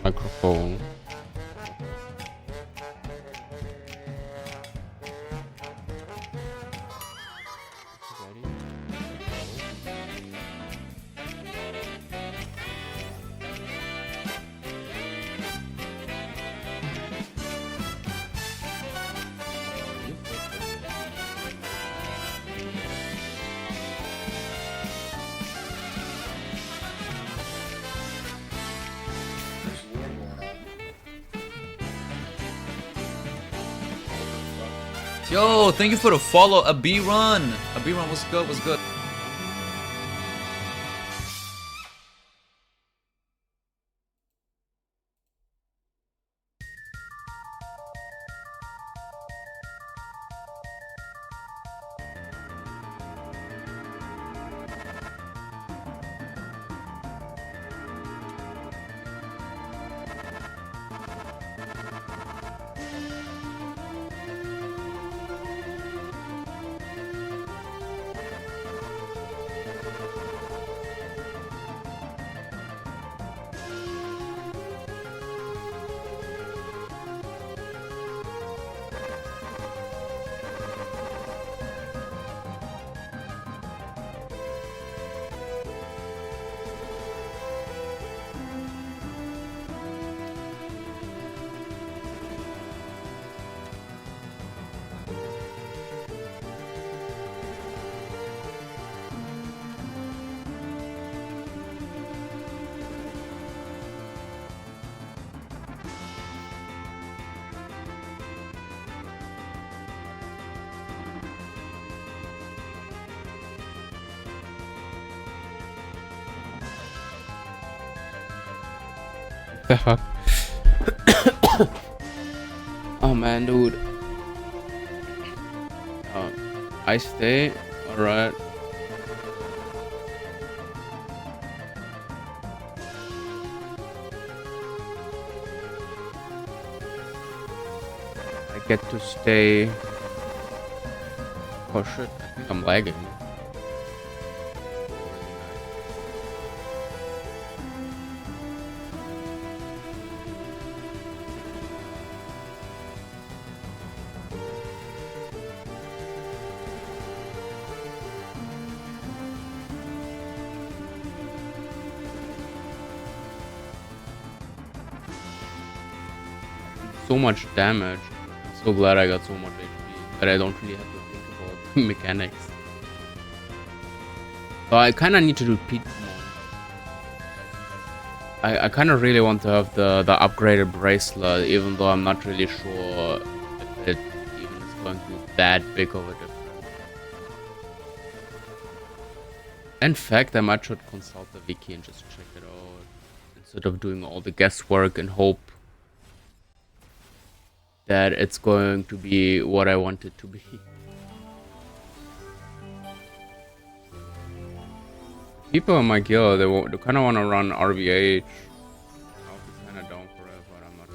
Microphone. Yo, thank you for the follow. A B run. A B run was good. Was good. The fuck? Oh man, dude. I stay. Alright. I get to stay. Oh shit, I think I'm lagging. So much damage. So glad I got so much HP that I don't really have to think about mechanics. So I kind of need to do Pete more. I kind of really want to have the upgraded bracelet, even though I'm not really sure if it even is going to be that big of a difference. In fact, I might should consult the wiki and just check it out instead of doing all the guesswork and hope that it's going to be what I want it to be. People in my guild, they kind of want to run RVH. I'll be kind of down for it, but I'm not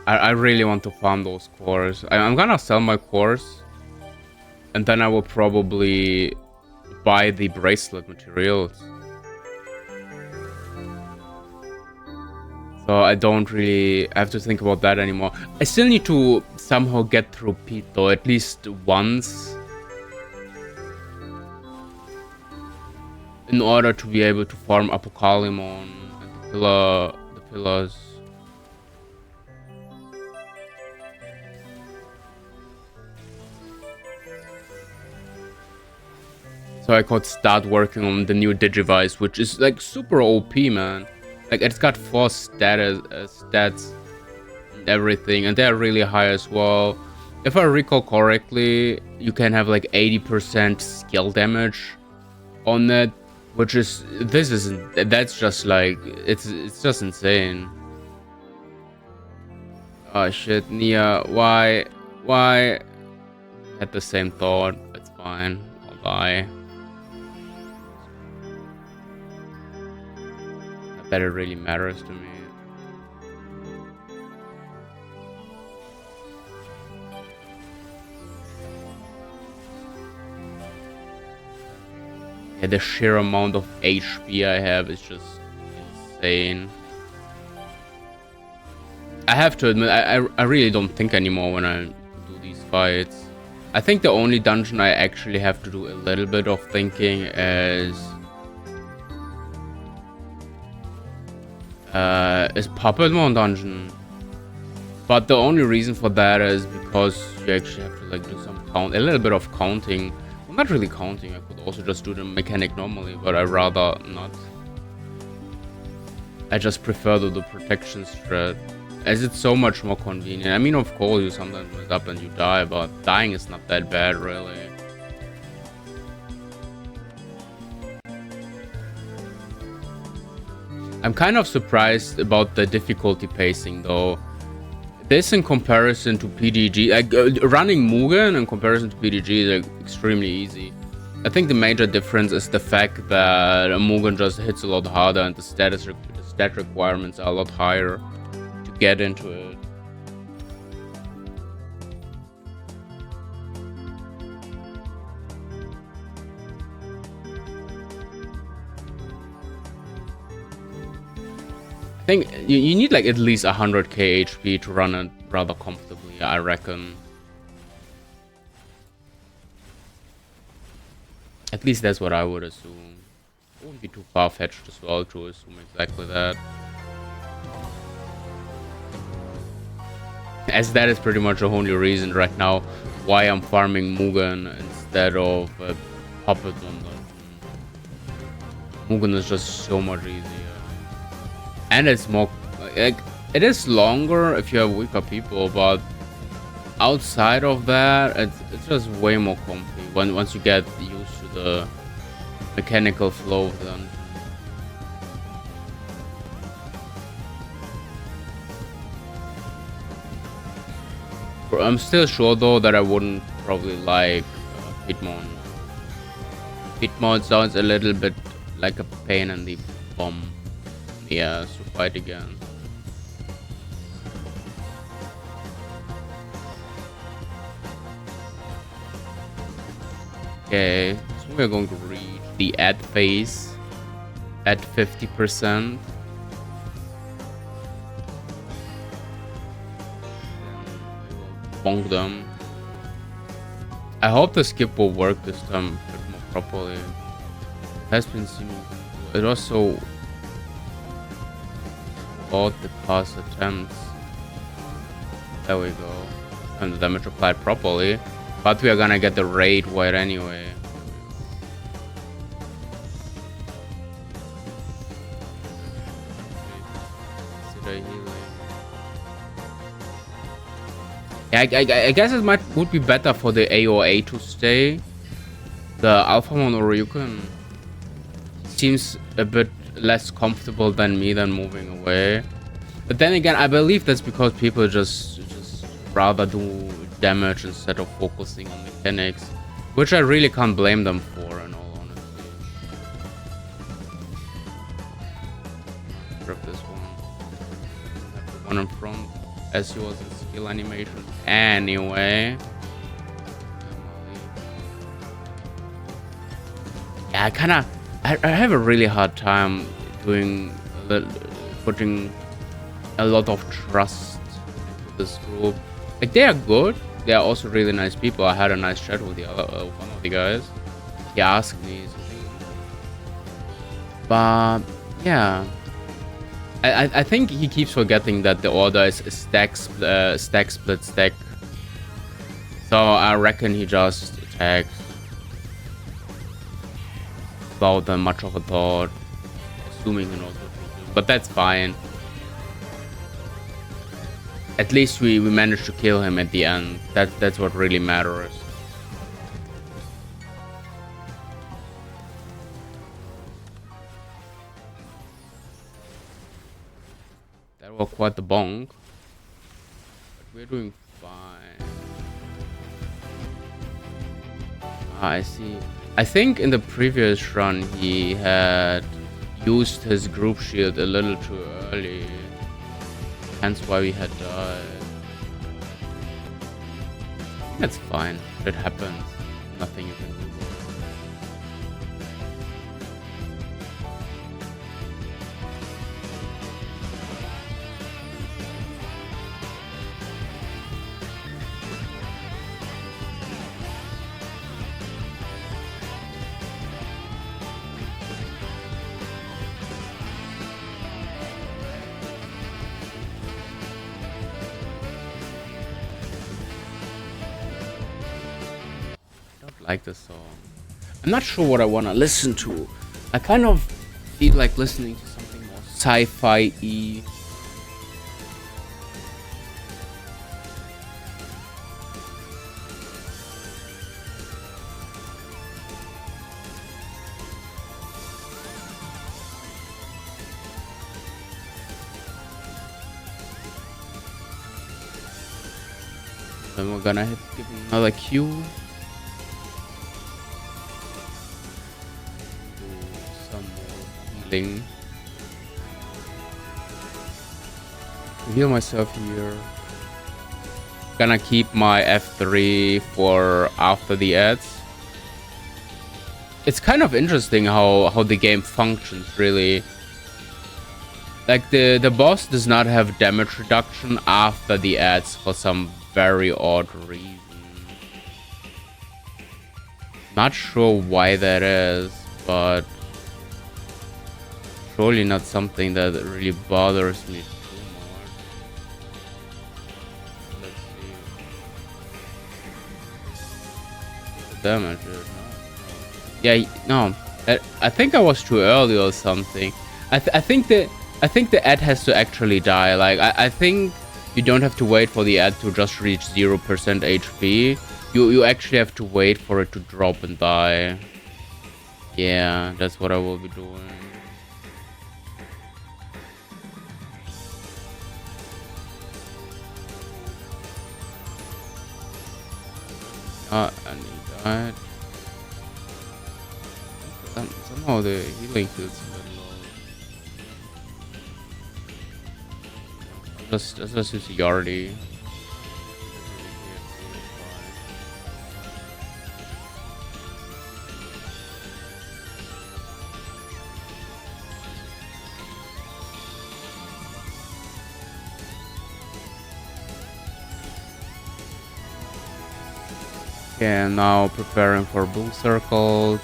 sure. I really want to farm those cores. I'm gonna sell my cores, and then I will probably buy the bracelet materials. So I don't really have to think about that anymore. I still need to somehow get through Pete though, at least once, in order to be able to farm Apocalypse and the pillars. So I could start working on the new Digivice, which is like super OP, man. Like, it's got 4 stats and everything, and they're really high as well. If I recall correctly, you can have like 80% skill damage on it, which is, that's just like, it's just insane. Oh shit, Nia, why? Had the same thought, it's fine, I'll die. That it really matters to me. Yeah, the sheer amount of HP I have is just insane. I have to admit, I really don't think anymore when I do these fights. I think the only dungeon I actually have to do a little bit of thinking is Puppet Mon dungeon, but the only reason for that is because you actually have to like do some a little bit of counting. Well, not really counting. I could also just do the mechanic normally, but I rather not. I just prefer the protection strat, as it's so much more convenient. I mean, of course, you sometimes mess up and you die, but dying is not that bad, really. I'm kind of surprised about the difficulty pacing though. This in comparison to PDG, like running Mugen in comparison to PDG is like, extremely easy. I think the major difference is the fact that Mugen just hits a lot harder and the stat requirements are a lot higher to get into it. I think you need like at least 100k HP to run it rather comfortably, I reckon. At least that's what I would assume. It wouldn't be too far-fetched as well to assume exactly that. As that is pretty much the only reason right now why I'm farming Mugen instead of Puppet Mon. Mugen is just so much easier. And it's more, like, it is longer if you have weaker people, but outside of that, it's just way more comfy once you get used to the mechanical flow of them. I'm still sure though that I wouldn't probably like Hitmon. Hitmon sounds a little bit like a pain in the bum. Yeah, to fight again. Okay, so we're going to reach the ad phase at 50%. Bonk them. I hope the skip will work this time a bit more properly. It has been seen. It also bought the past attempts. There we go. And the damage applied properly. But we are gonna get the raid wide anyway. Yeah, I guess it would be better for the AOA to stay. The Alphamon Oryukan seems a bit less comfortable than me than moving away. But then again, I believe that's because people just rather do damage instead of focusing on mechanics, which I really can't blame them for, in all honesty. Grab this one. Have the one in front as yours in skill animation. Anyway. Yeah, I have a really hard time putting a lot of trust into this group. Like, they are good. They are also really nice people. I had a nice chat with one of the guys. He asked me something. But yeah, I think he keeps forgetting that the order is stack split stack. So I reckon he just attacks without much of a thought, assuming he knows what to do. But that's fine. At least we managed to kill him at the end. That's what really matters. That was quite the bonk. But we're doing fine. I see. I think in the previous run he had used his group shield a little too early. Hence why we had died. That's fine. It happens. Nothing you can do. Like this song. I'm not sure what I want to listen to. I kind of feel like listening to something more sci-fi-y. Then we're gonna give him another cue. Heal myself here. Gonna keep my F3 for after the ads. It's kind of interesting how the game functions, really. Like the boss does not have damage reduction after the ads for some very odd reason. Not sure why that is, but surely not something that really bothers me too much. Let's see. The damage is yeah, no. I think I was too early or something. I think the ad has to actually die. Like I think you don't have to wait for the ad to just reach 0% HP. You actually have to wait for it to drop and die. Yeah, that's what I will be doing. And he died. Somehow the healing feels a bit low. Let's just use Yardi. Okay, now preparing for blue circles.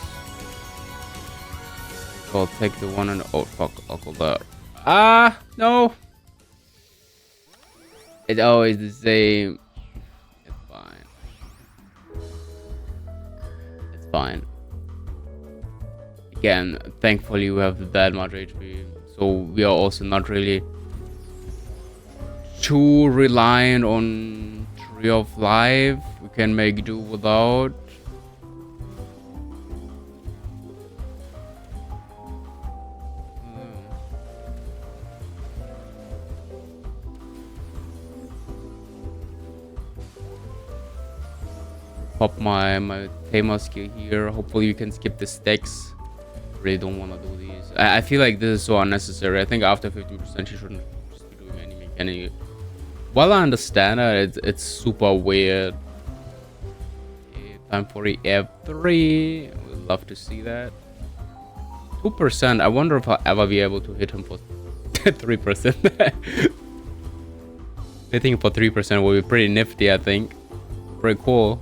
So I'll take the one and oh fuck, I'll go there. Ah no! It's always the same. It's fine. It's fine. Again, thankfully we have that much HP, so we are also not really too reliant on Tree of Life. We can make do without. Pop my Tamer skill here. Hopefully you can skip the stacks. Really don't want to do these. I feel like this is so unnecessary. I think after 15% you shouldn't just be doing any mechanic. While I understand it, it's super weird. Okay, time for the F3. We'd love to see that. 2%. I wonder if I'll ever be able to hit him for 3%. Hitting him for 3% will be pretty nifty, I think. Pretty cool.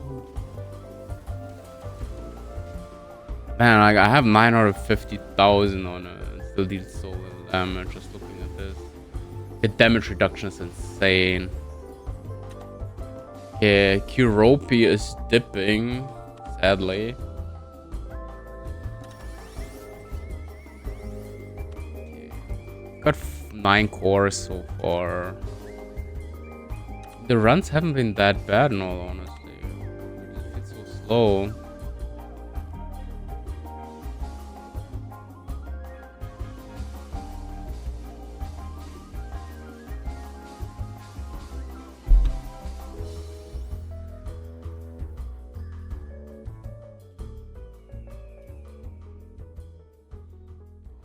Man, like, I have 950,000 on it and still did so little damage just looking at this. The damage reduction is insane. Yeah, Kuropi is dipping, sadly. Okay. Got 9 cores so far. The runs haven't been that bad in all honesty. It's so slow.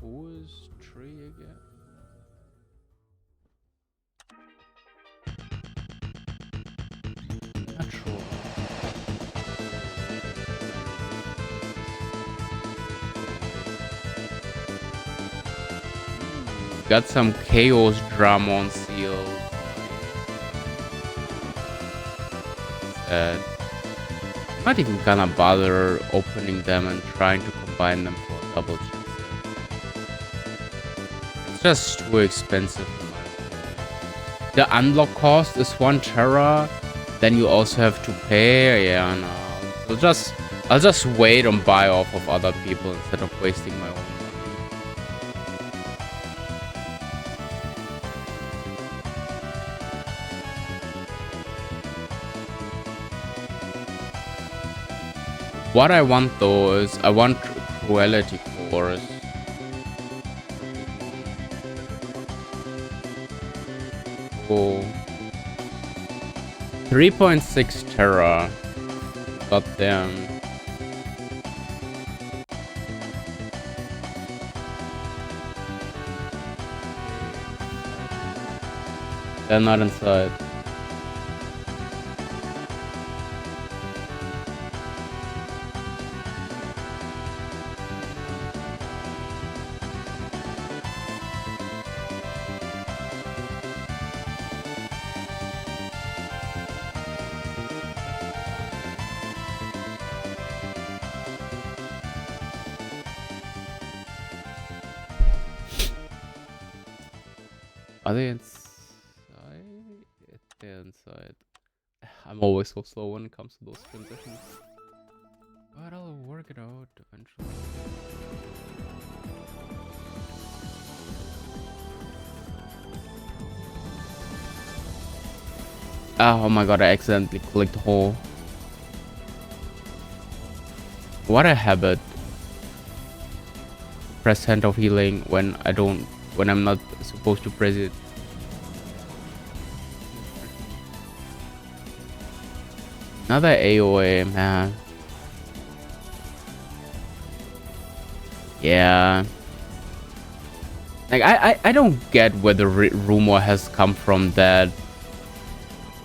Who is Tree again? Not sure. Got some Chaos Drum on seal. I'm not even gonna bother opening them and trying to combine them for a double check. It's just too expensive in my opinion. The unlock cost is 1 Tera, then you also have to pay. Yeah, no. I'll just wait and buy off of other people instead of wasting my own money. What I want though is I want Cruelty cores. Oh. 3.6 Tera. Got them. They're not inside. Are they inside? They're inside. I'm always so slow when it comes to those transitions. But I'll work it out eventually. Oh my god, I accidentally clicked hole. What a habit. Press hand of healing when I'm not supposed to press it. Another AOA, man. Yeah. Like, I don't get where the rumor has come from that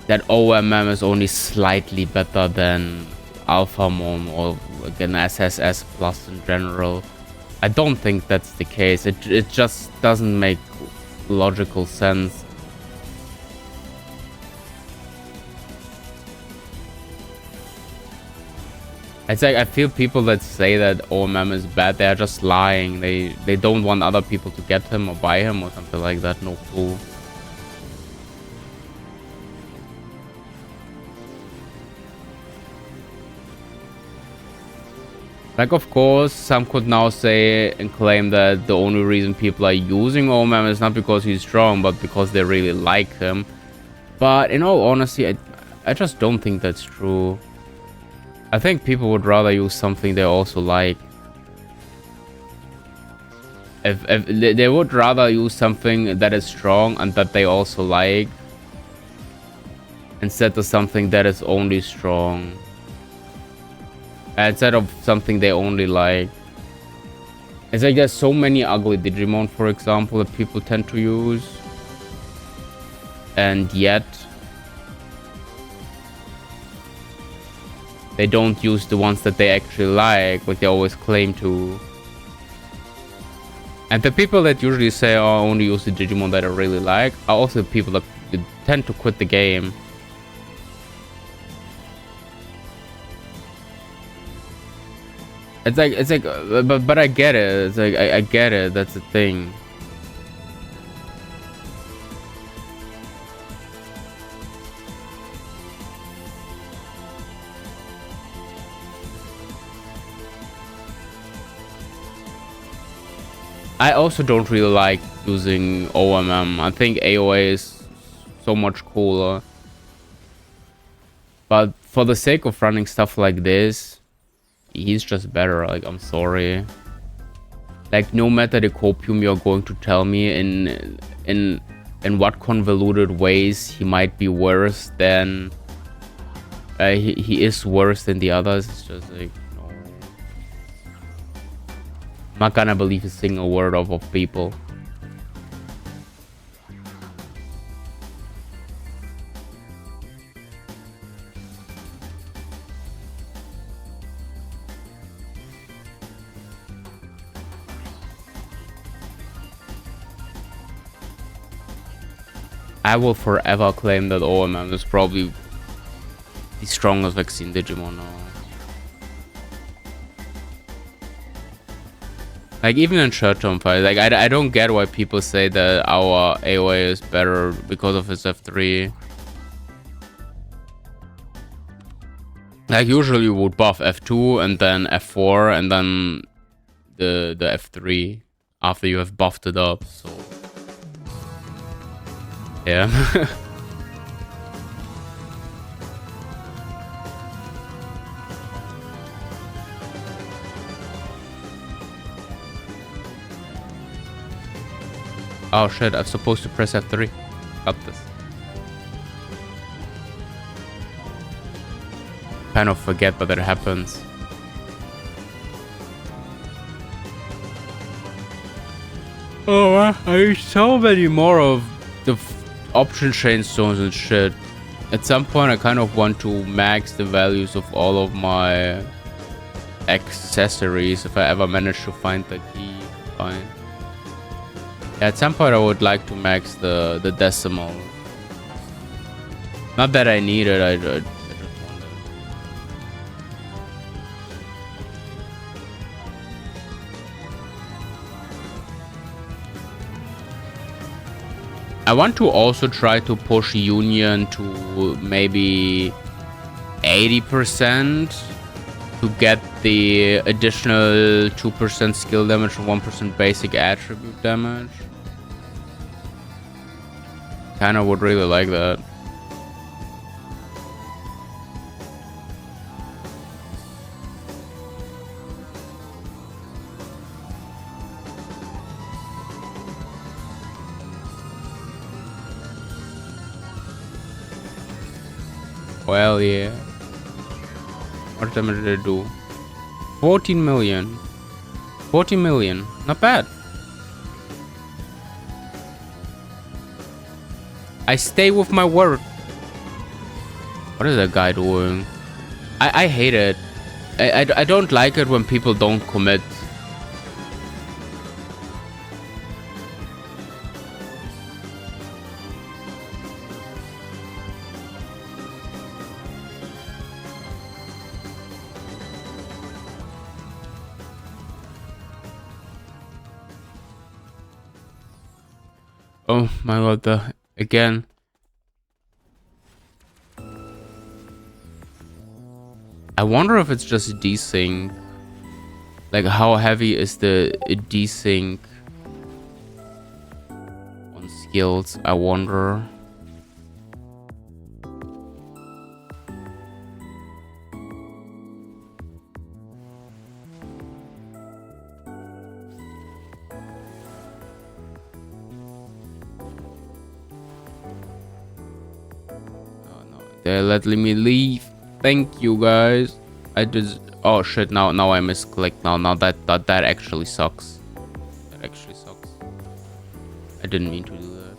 OMM is only slightly better than Alpha Mon or again SSS Plus in general. I don't think that's the case. It just doesn't make logical sense. It's like I feel people that say that OMM is bad, they're just lying. They don't want other people to get him or buy him or something like that. No clue. Like, of course, some could now say and claim that the only reason people are using OMM is not because he's strong, but because they really like him. But in all honesty, I just don't think that's true. I think people would rather use something they also like. If they would rather use something that is strong and that they also like, instead of something that is only strong. Instead of something they only like. It's like there's so many ugly Digimon, for example, that people tend to use. And yet they don't use the ones that they actually like they always claim to. And the people that usually say, oh, I only use the Digimon that I really like, are also the people that tend to quit the game. It's like, but I get it. It's like, I get it. That's the thing. I also don't really like using OMM. I think AOA is so much cooler. But for the sake of running stuff like this, he's just better. Like, I'm sorry. Like, no matter the copium you're going to tell me in what convoluted ways he might be worse than he is worse than the others, it's just like, no. I'm not gonna believe a single word of people. I will forever claim that OMM is probably the strongest vaccine Digimon now. Like, even in short-term fights, like, I don't get why people say that our AOA is better because of its F3. Like, usually you would buff F2 and then F4 and then the F3 after you have buffed it up, so... Yeah. Oh shit, I'm supposed to press F3. Got this. Kind of forget that it happens. Oh, I need so many more of the option chain stones and shit. At some point I kind of want to max the values of all of my accessories if I ever manage to find the key. Fine. Yeah, at some point I would like to max the decimal. Not that I need it, I just want it. I want to also try to push Union to maybe 80% to get the additional 2% skill damage and 1% basic attribute damage. Kinda would really like that. Well, yeah. How much damage did it do? 14 million. 40 million. Not bad. I stay with my word. What is that guy doing? I hate it. I don't like it when people don't commit. Oh my god, again. I wonder if it's just desync. Like, how heavy is the desync on skills? I wonder. They let me leave. Thank you guys. I just oh shit, now I misclicked. Now that actually sucks. That actually sucks. I didn't mean to do that.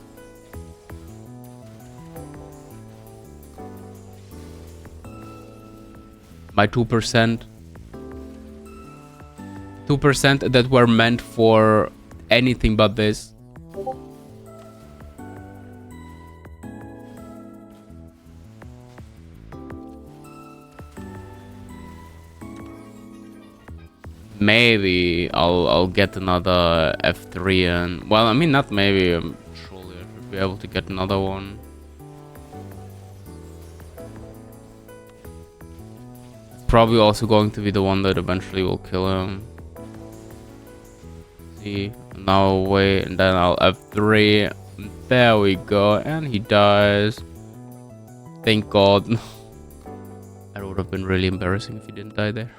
My 2% that were meant for anything but this. Maybe I'll get another F3 and well, I mean not maybe. Surely I should be able to get another one. It's probably also going to be the one that eventually will kill him. See, now wait, and then I'll F3. There we go, and he dies. Thank God. That would have been really embarrassing if he didn't die there.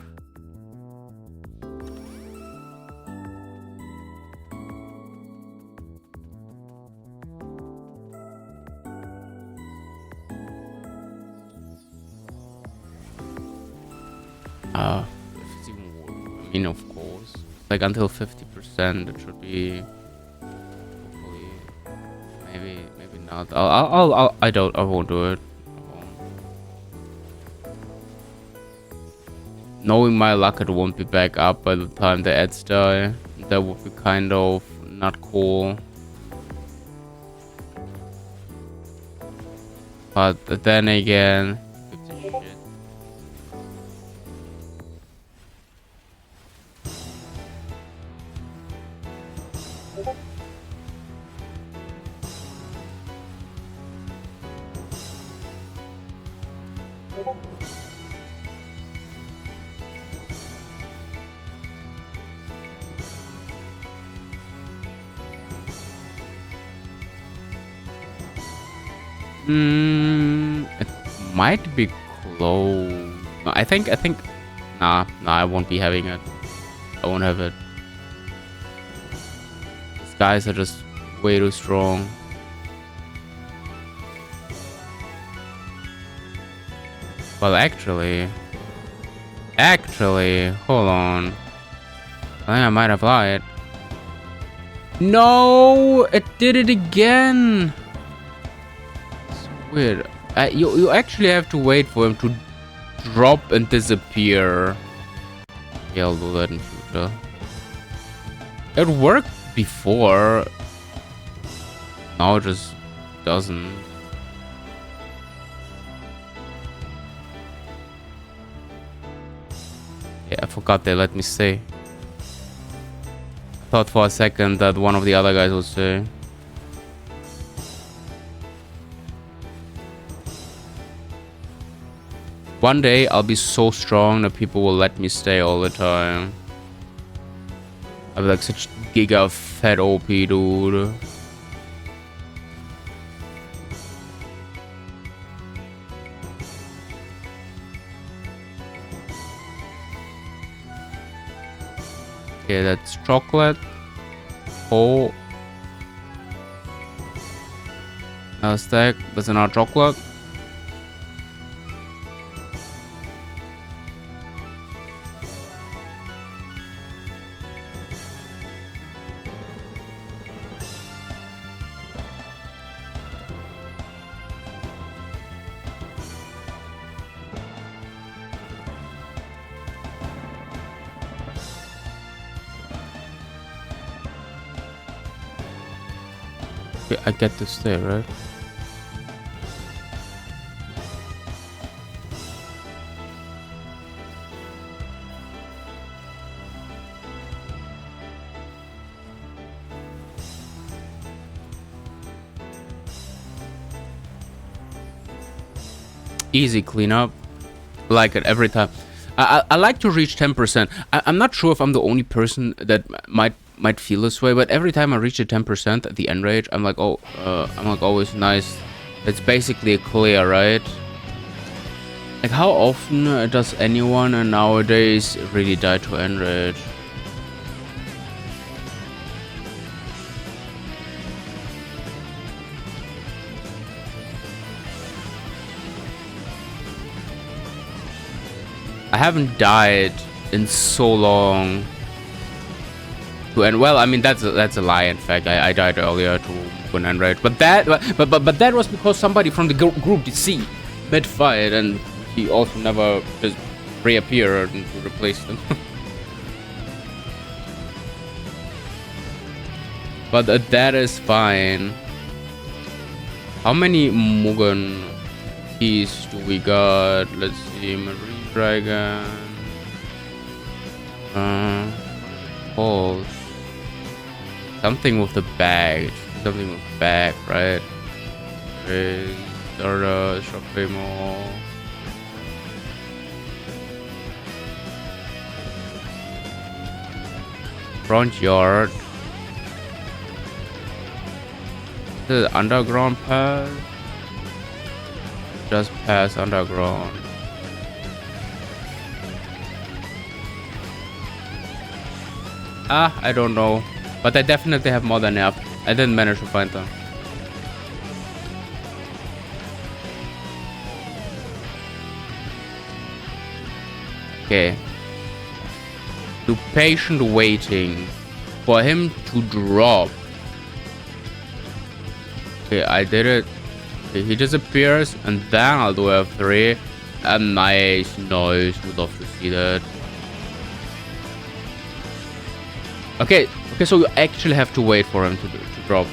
If it's even worse, I mean, of course, like until 50%, it should be. Hopefully, maybe not. I won't do it. I won't. Knowing my luck, it won't be back up by the time the ads die. That would be kind of not cool. But then again. It might be close. No, I think. Nah, I won't be having it. I won't have it. These guys are just way too strong. Well, actually, hold on. I think I might have lied. No, it did it again. Weird. You actually have to wait for him to drop and disappear. Yeah, I'll do that in future. It worked before. Now it just doesn't. Yeah, I forgot they let me stay. I thought for a second that one of the other guys would stay. One day I'll be so strong that people will let me stay all the time. I'll be like such giga fat OP dude. Okay, that's chocolate. Oh. Another stack. That's another chocolate. Okay, I get to stay, right? Easy cleanup. Like it every time. I like to reach 10%. I'm not sure if I'm the only person that might feel this way, but every time I reach a 10% at the end rage, I'm like, oh, I'm like always nice. It's basically a clear, right? Like how often does anyone nowadays really die to end rage? I haven't died in so long. And well, I mean that's a lie. In fact, I died earlier to Mugen end rage, but that was because somebody from the group DC mid fight, and he also never just reappeared and to replace them. But that is fine. How many Mugen keys do we got? Let's see, Marine Dragon. Pulse. Something with the bag. Something with the bag, right? Stardust, Shopimo. Front yard. The underground pass. Just pass underground. I don't know. But I definitely have more than enough. I didn't manage to find them. Okay. Do patient waiting for him to drop. Okay, I did it. Okay, he disappears and then I'll do F3. Nice, nice. Would love to see that. Okay, so you actually have to wait for him to drop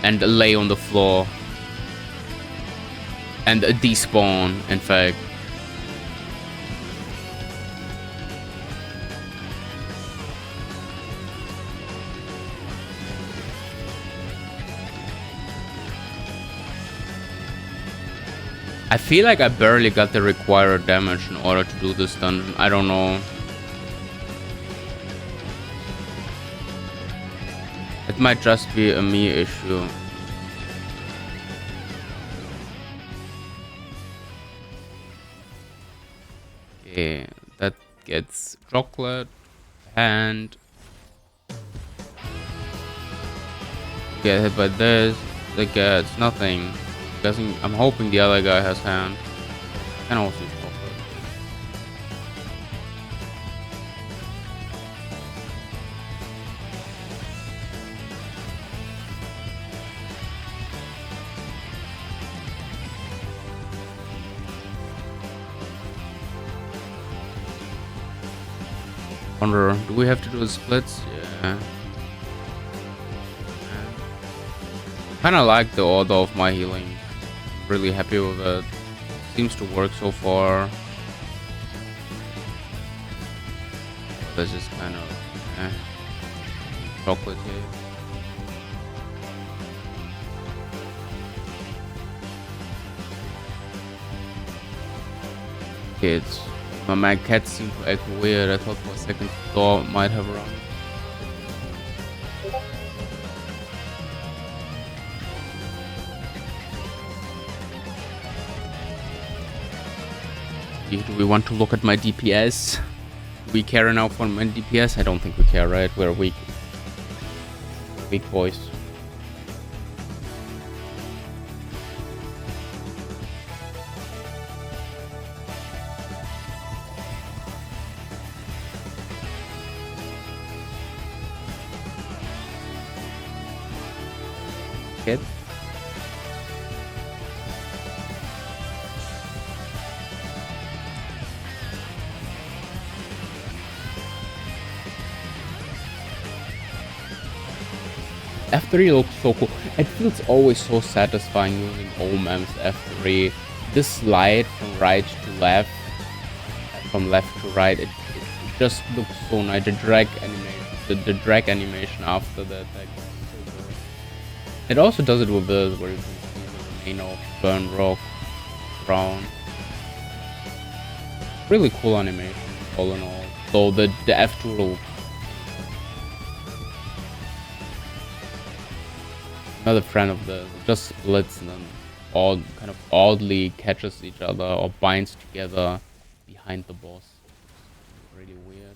and lay on the floor and despawn, in fact. I feel like I barely got the required damage in order to do this dungeon. I don't know. It might just be a me issue. Okay, that gets chocolate and get hit by this. That gets nothing. I'm hoping the other guy has hand. And also chocolate. Wonder, do we have to do the splits? Yeah. Kinda like the order of my healing. Really happy with it. Seems to work so far. This is kind of chocolate here. Kids. My cat seemed to act weird. I thought for a second the door might have run. Do we want to look at my DPS? Do we care enough for my DPS? I don't think we care, right? We're weak. Weak boys. Kid. F3 looks so cool. It feels always so satisfying using OMEM's F3. This slide from right to left, from left to right, it just looks so nice. The drag animation, the drag animation after that, like, so good. It also does it with this, where you can see the remain of burn rock, brown. Really cool animation, all in all. So the F2 will. Another friend of the just splits and then all kind of oddly catches each other or binds together behind the boss. Really weird.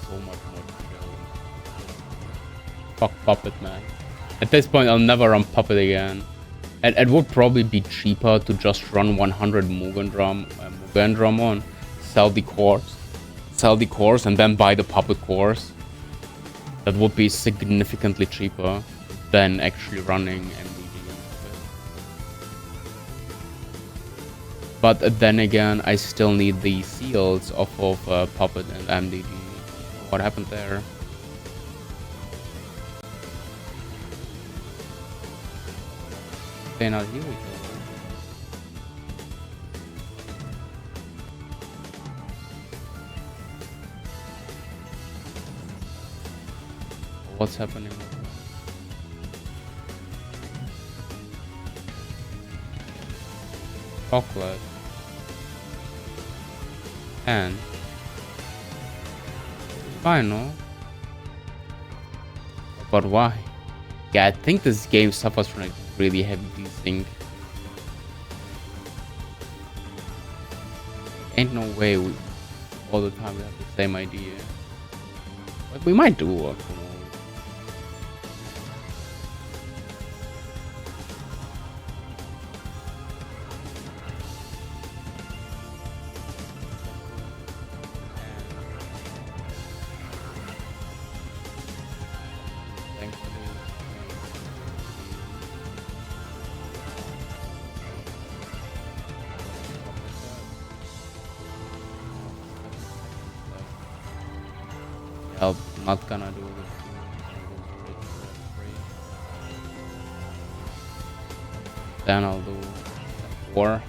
So much more to show. Fuck Puppet, man. At this point, I'll never run Puppet again. And it would probably be cheaper to just run 100 Mugen Drum on, sell the cores, and then buy the Puppet cores. That would be significantly cheaper than actually running MDD. But then again, I still need the seals off of Puppet and MDD. What happened there? They not heal each other. What's happening? Chocolate and final. But why? Yeah, I think this game suffers from a really heavy desync. Ain't no way we all the time we have the same idea. But we might do work. I'm not gonna do it. Then I'll do 4.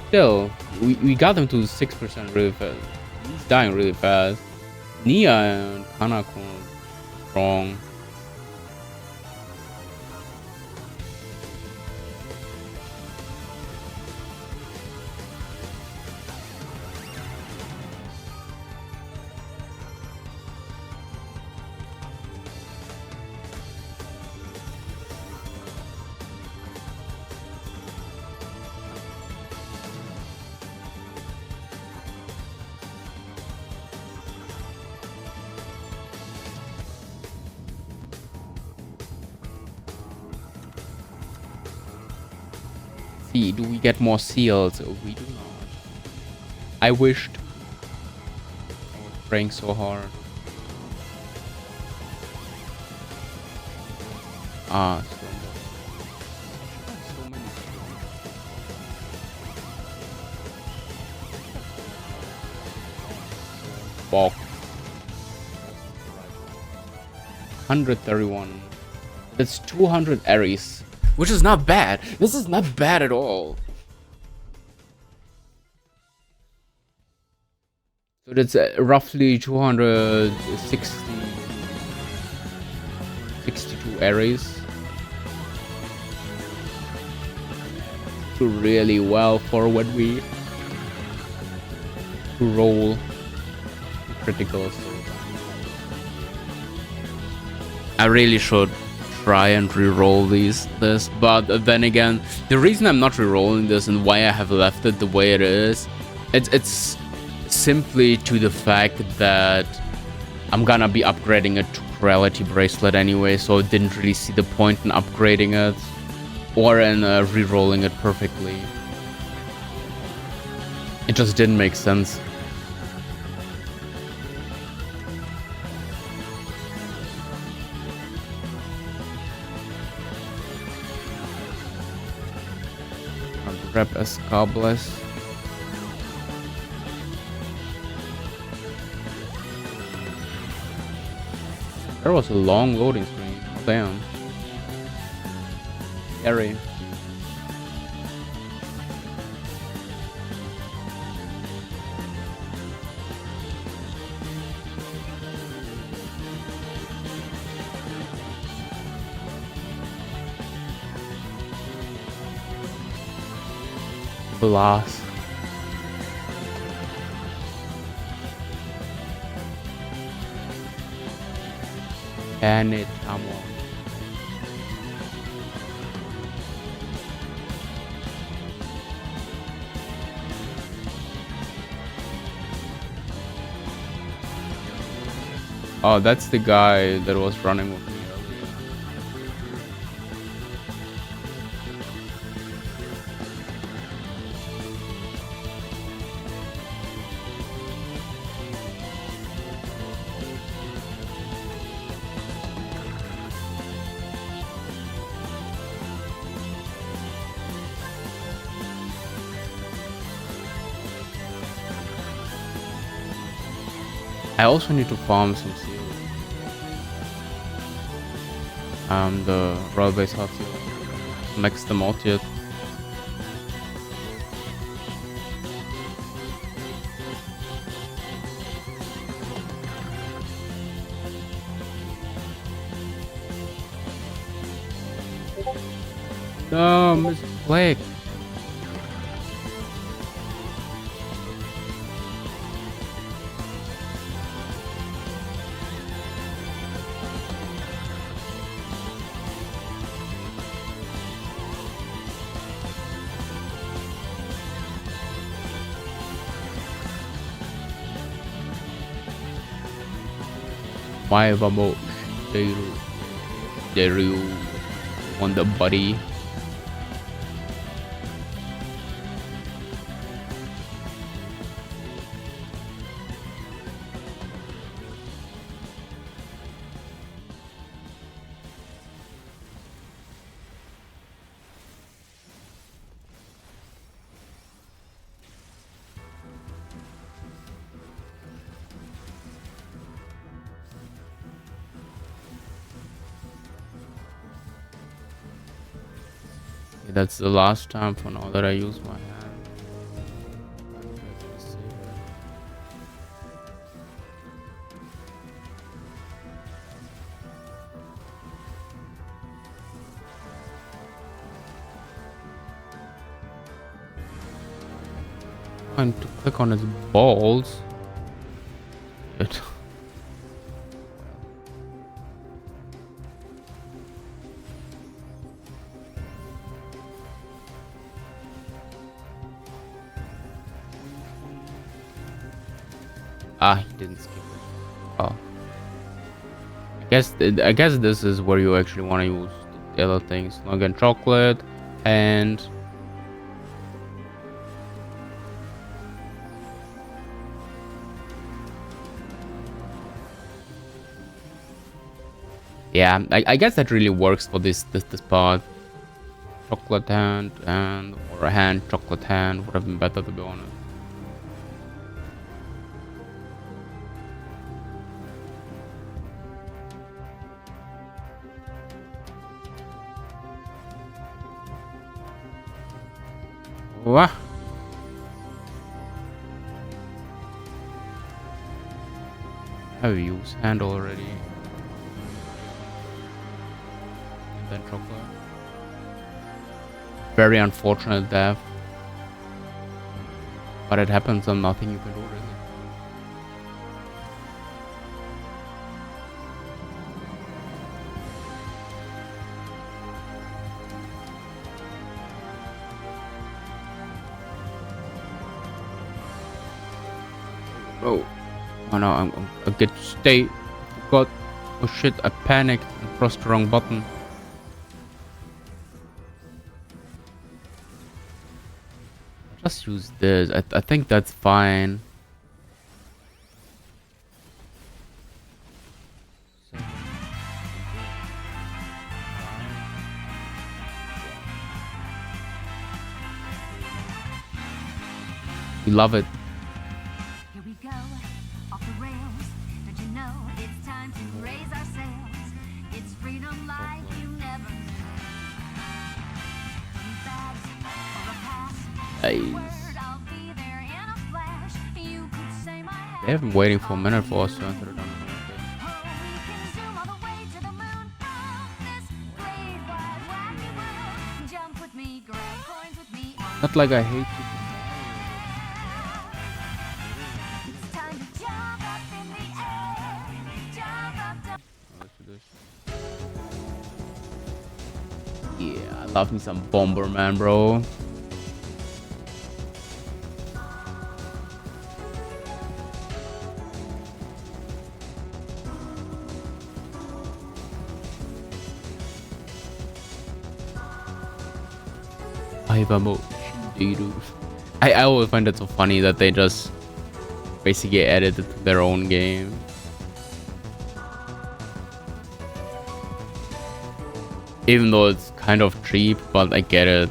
Still, we got him to 6% really fast. He's dying really fast. Nia and Kanako strong. See, do we get more seals? We do not. I wished. I was praying so hard. Ah, so many. Bulk. 131. That's 200 Aries. Which is not bad. This is not bad at all. So that's roughly 62 arrays. Do really well for when we roll criticals. I really should try and re-roll this, but then again, the reason I'm not re-rolling this and why I have left it the way it is, it's simply to the fact that I'm gonna be upgrading it to Reality Bracelet anyway, so I didn't really see the point in upgrading it or in re-rolling it perfectly. It just didn't make sense. Grab escables. There was a long loading screen. Damn. Scary. Blast. And it, come on. Oh, that's the guy that was running with me earlier. I also need to farm some seals. The road-based hot seal. Max them out yet. No, Mr. Blake. Why vamos? Deru on the buddy. That's the last time for now that I use my hand. Trying to click on his balls. Shit. Ah, he didn't skip it. Oh. I guess this is where you actually want to use the other things. Again, chocolate and yeah, I guess that really works for this part. Chocolate hand and or a hand, chocolate hand would have been better, to be honest. What? Have you used hand already? And then chocolate. Very unfortunate death. But it happens and nothing you can do really. Oh no, I get stay. God, oh shit, I panicked and pressed the wrong button. Just use this. I think that's fine. We love it. Here we go, off the rails. Don't you know it's time to raise our sails? It's freedom like you never knew. Bags for a pass. Nice. Word, I'll be there in a flash. You could say my hat. They have been waiting for a minute for us to enter the dungeon. Oh, we can zoom all the way to the moon. Oh, this great wide wacky world. Jump with me, grab coins with me. Not like I hate you. It's time to jump up in the air. Jump up, jump. Let's do this. Yeah, I love me some Bomberman, bro. I always find it so funny that they just basically added it to their own game. Even though it's kind of cheap, but I get it.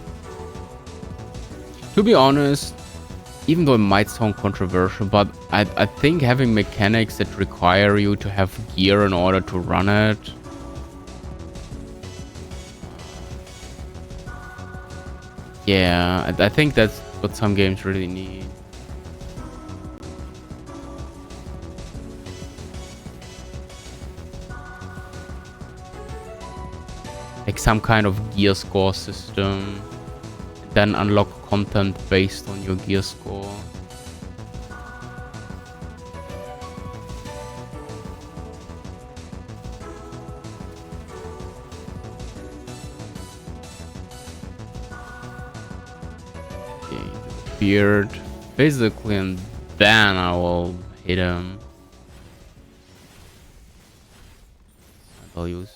To be honest, even though it might sound controversial, but I think having mechanics that require you to have gear in order to run it, yeah, I think that's what some games really need. Like some kind of gear score system, then unlock content based on your gear score. Okay, beard physically, and then I will hit him. I'll use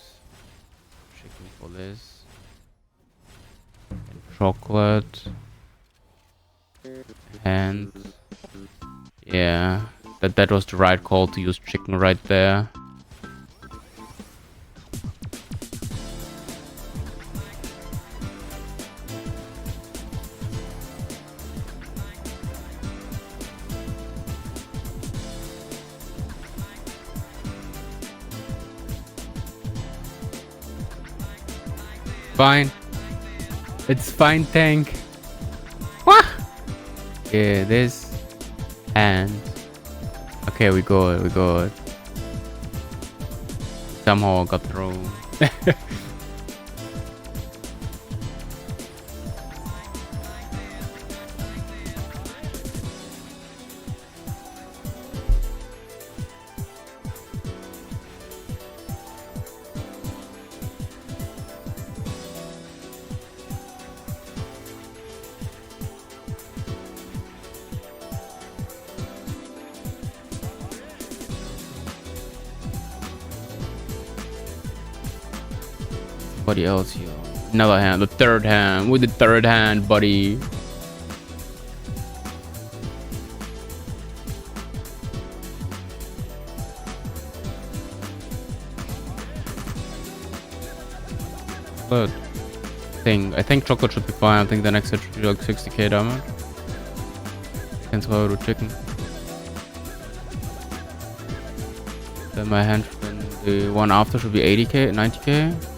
chicken for this. And chocolate. And yeah, that was the right call to use chicken right there. Fine. It's fine, tank. What? Yeah, this. And. Okay, we good. Somehow I got through. Somebody else here. Another hand, the third hand. With the third hand, buddy. But I think chocolate should be fine. I think the next hit should be like 60k damage. Cancel out with chicken. Then my hand, then the one after should be 80k, 90k.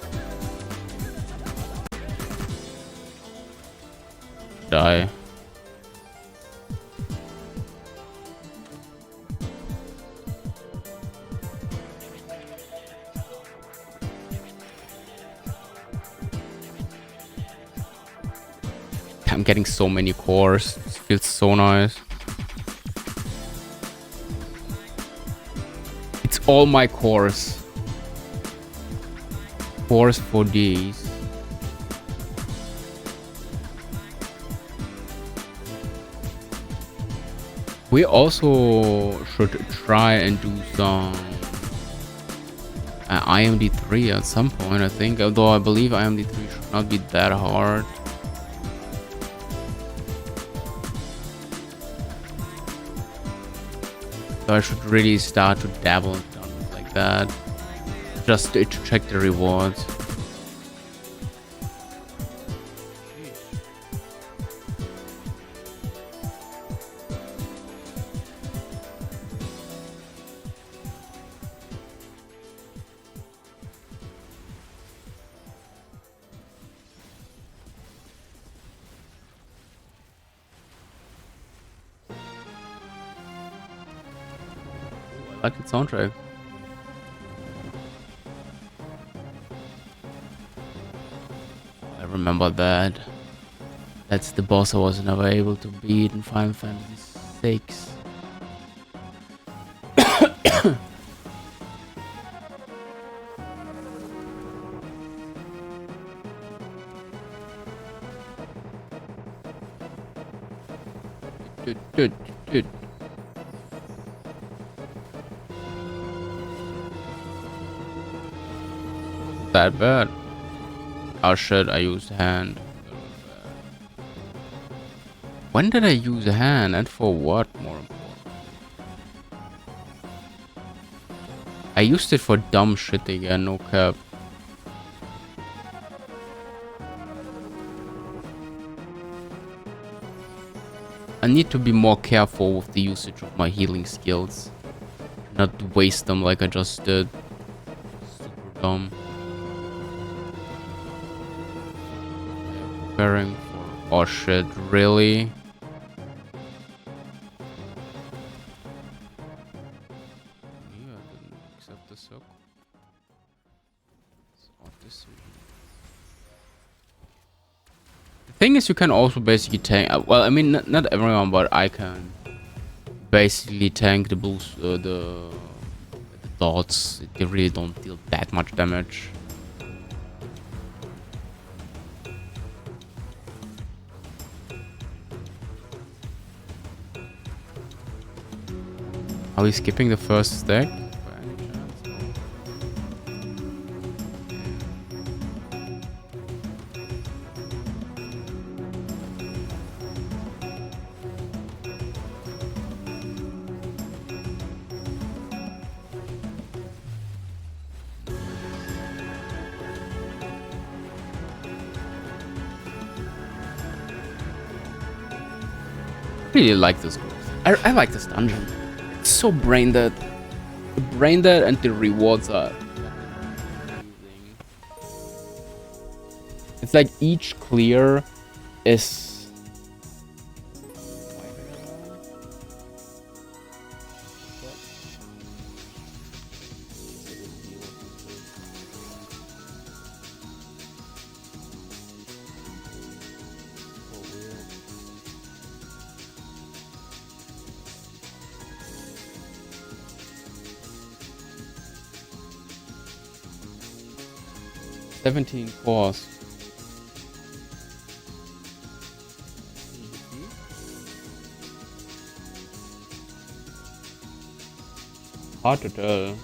Die. I'm getting so many cores. This feels so nice. It's all my cores. Cores for these. We also should try and do some IMD3 at some point, I think. Although I believe IMD3 should not be that hard. So I should really start to dabble in dungeons like that. Just to check the rewards. I like the soundtrack. I remember that. That's the boss I was never able to beat in Final Fantasy VI. Dude. That bad. Oh shit, I used hand. When did I use a hand and for what, more important? I used it for dumb shit again, no cap. I need to be more careful with the usage of my healing skills. Not waste them like I just did. Super dumb. Preparing for... Oh shit, really? Yeah, I didn't accept the sock. The thing is, you can also basically tank... well, I mean, not everyone, but I can basically tank the boost, the dots. They really don't deal that much damage. Are we skipping the first stack? By any chance? No. 'Cause really like this group. I like this dungeon. It's so brain dead. The brain dead and the rewards are amazing. It's like each clear is $17 cores. Hard to tell.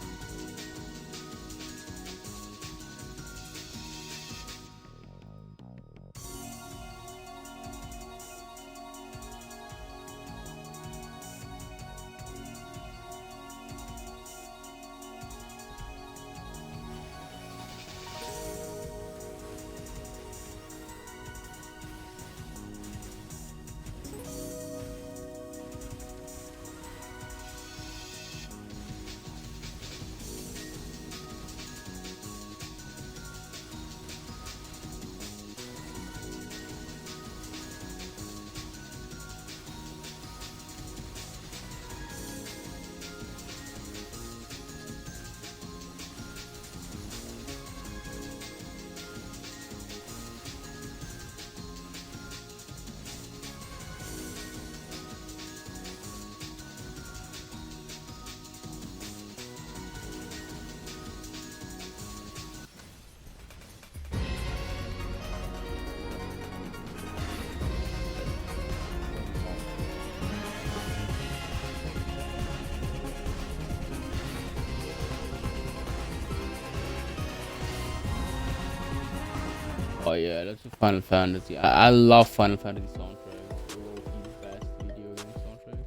Oh yeah, that's a Final Fantasy. I love Final Fantasy soundtracks. Low-key best video game soundtracks.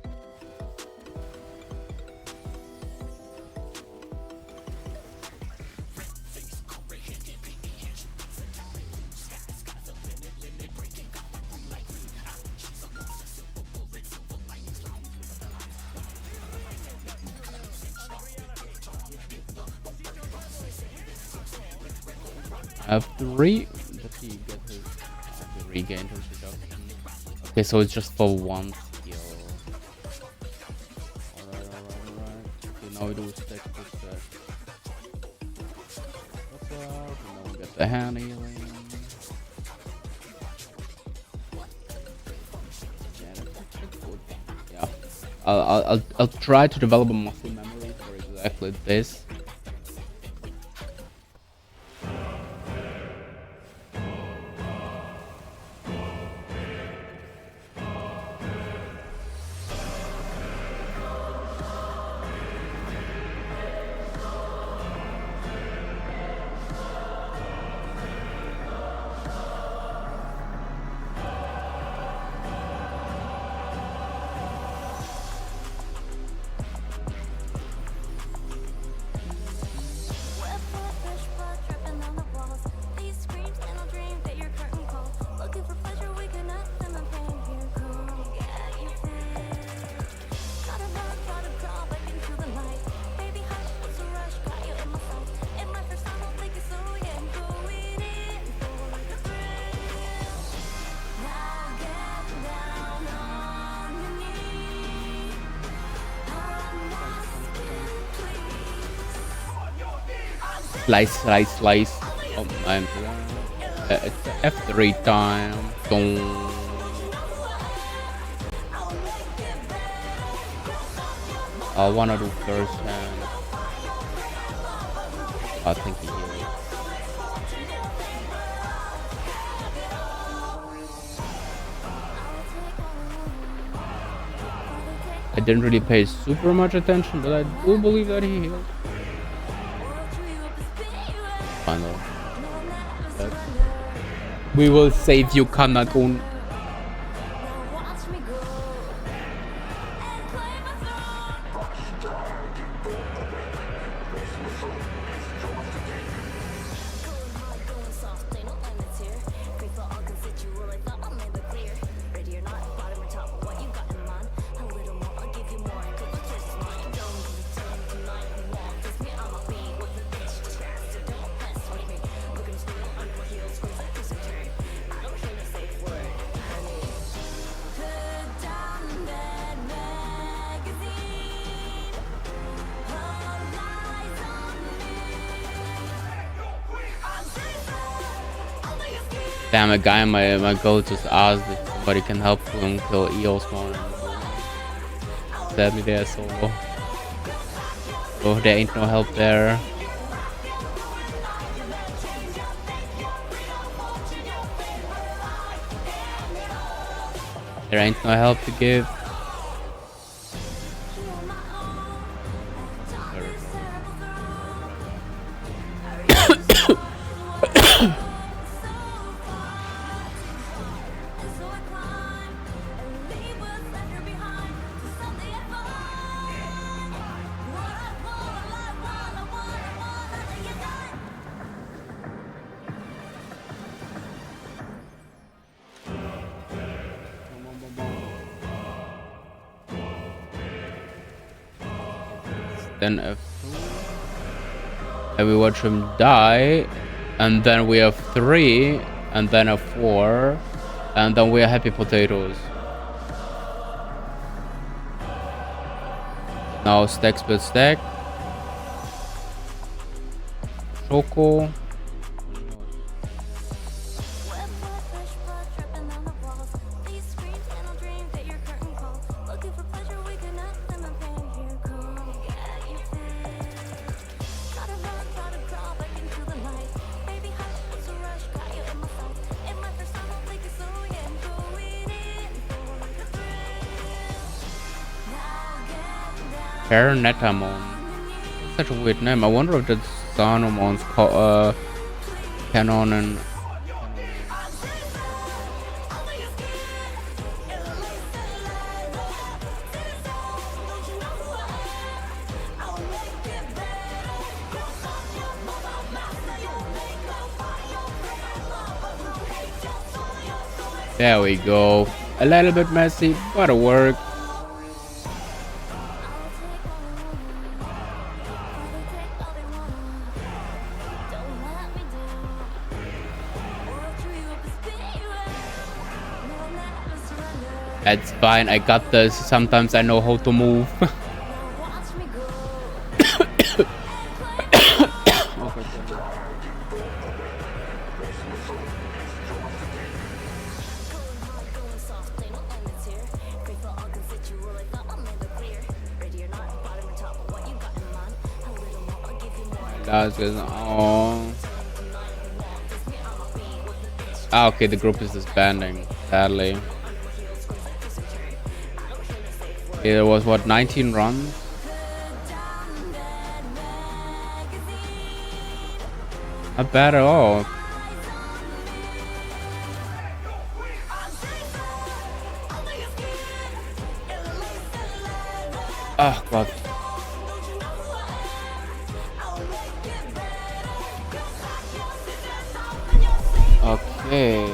I have three. Does he get his he regained his reduction? Okay, so it's just for one skill. Alright. Okay, now we do stack plus stack. What's up? And then we get the hand healing. Yeah, that's actually good. Yeah. I'll try to develop a muscle memory for exactly this. Slice. Oh, I'm it's F3 time. Boom. I wanna do first hand. I think he healed. I didn't really pay super much attention, but I do believe that he healed. Final. We will save you, Kanakun. Damn, a guy in my goal just asked if somebody can help him kill EOS one. Sadly, they're solo. So there ain't no help there. There ain't no help to give. Then F2, and we watch him die, and then we have 3, and then a 4, and then we are happy potatoes. Now stack split stack. Choco. Netamon. Such a weird name. I wonder if that's Sanomon's canon and. There we go. A little bit messy, but it worked. That's fine, I got this. Sometimes I know how to move. That's good. Oh. Ah, okay, the group is disbanding, sadly. It was what, 19 runs? Not bad at all. Oh god. Okay.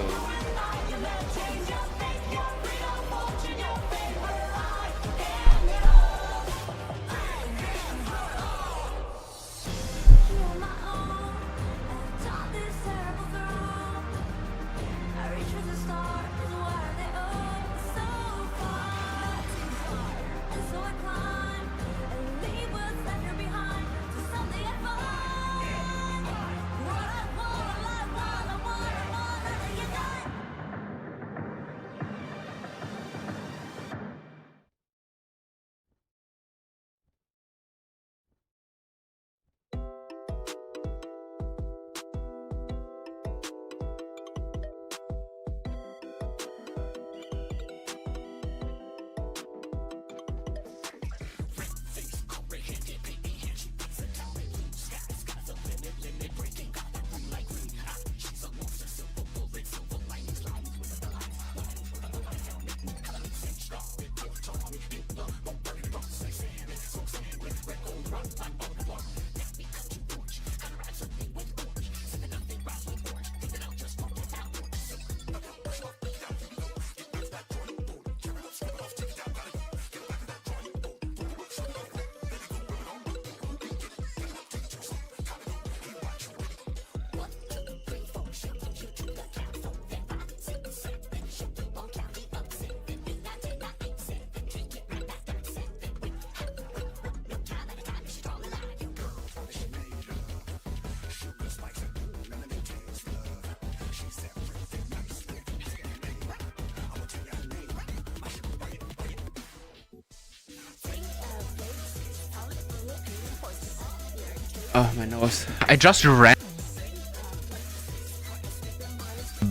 Oh, my nose. I just ran.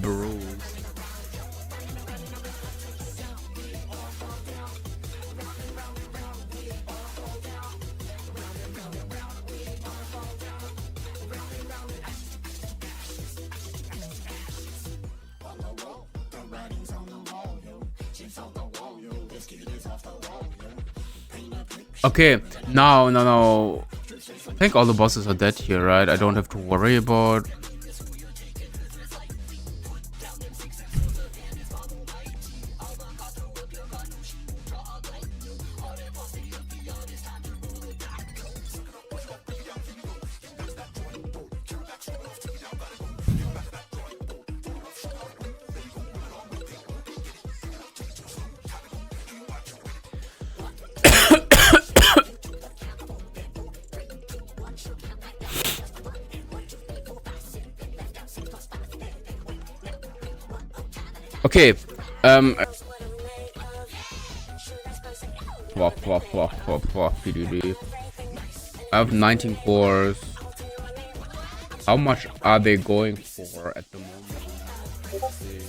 Bruise. Okay, no. I think all the bosses are dead here, right? I don't have to worry about... Okay, PDD. I have 19 cores. How much are they going for at the moment? Let's see.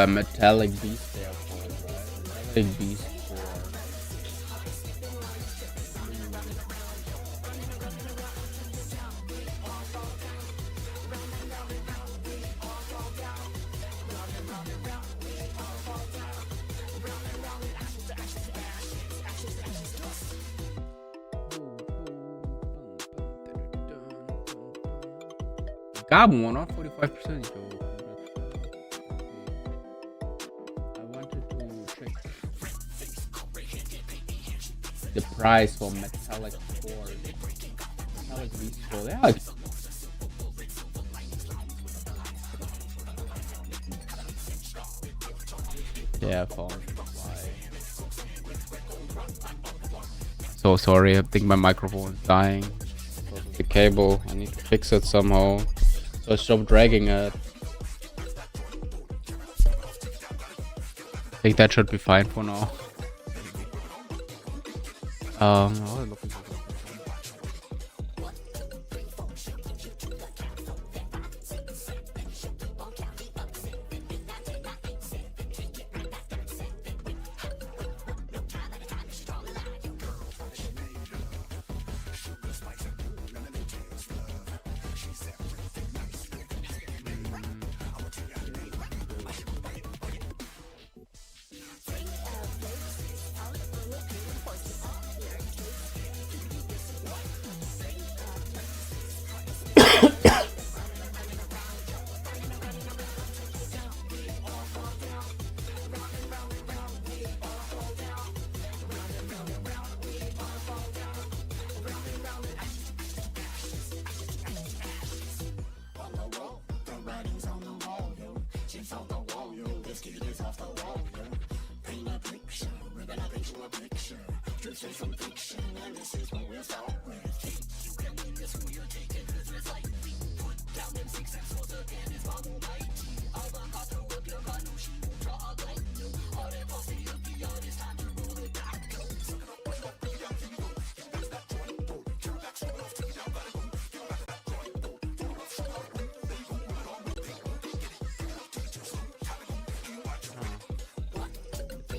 Metallic beast there, right? Metallic beast core. Carbon one, not 45%. I wanted to check the price for metallic core. Metallic beast core. Yeah. Yeah, phone. So sorry, I think my microphone is dying. Because of the cable, I need to fix it somehow. So stop dragging it. I think that should be fine for now.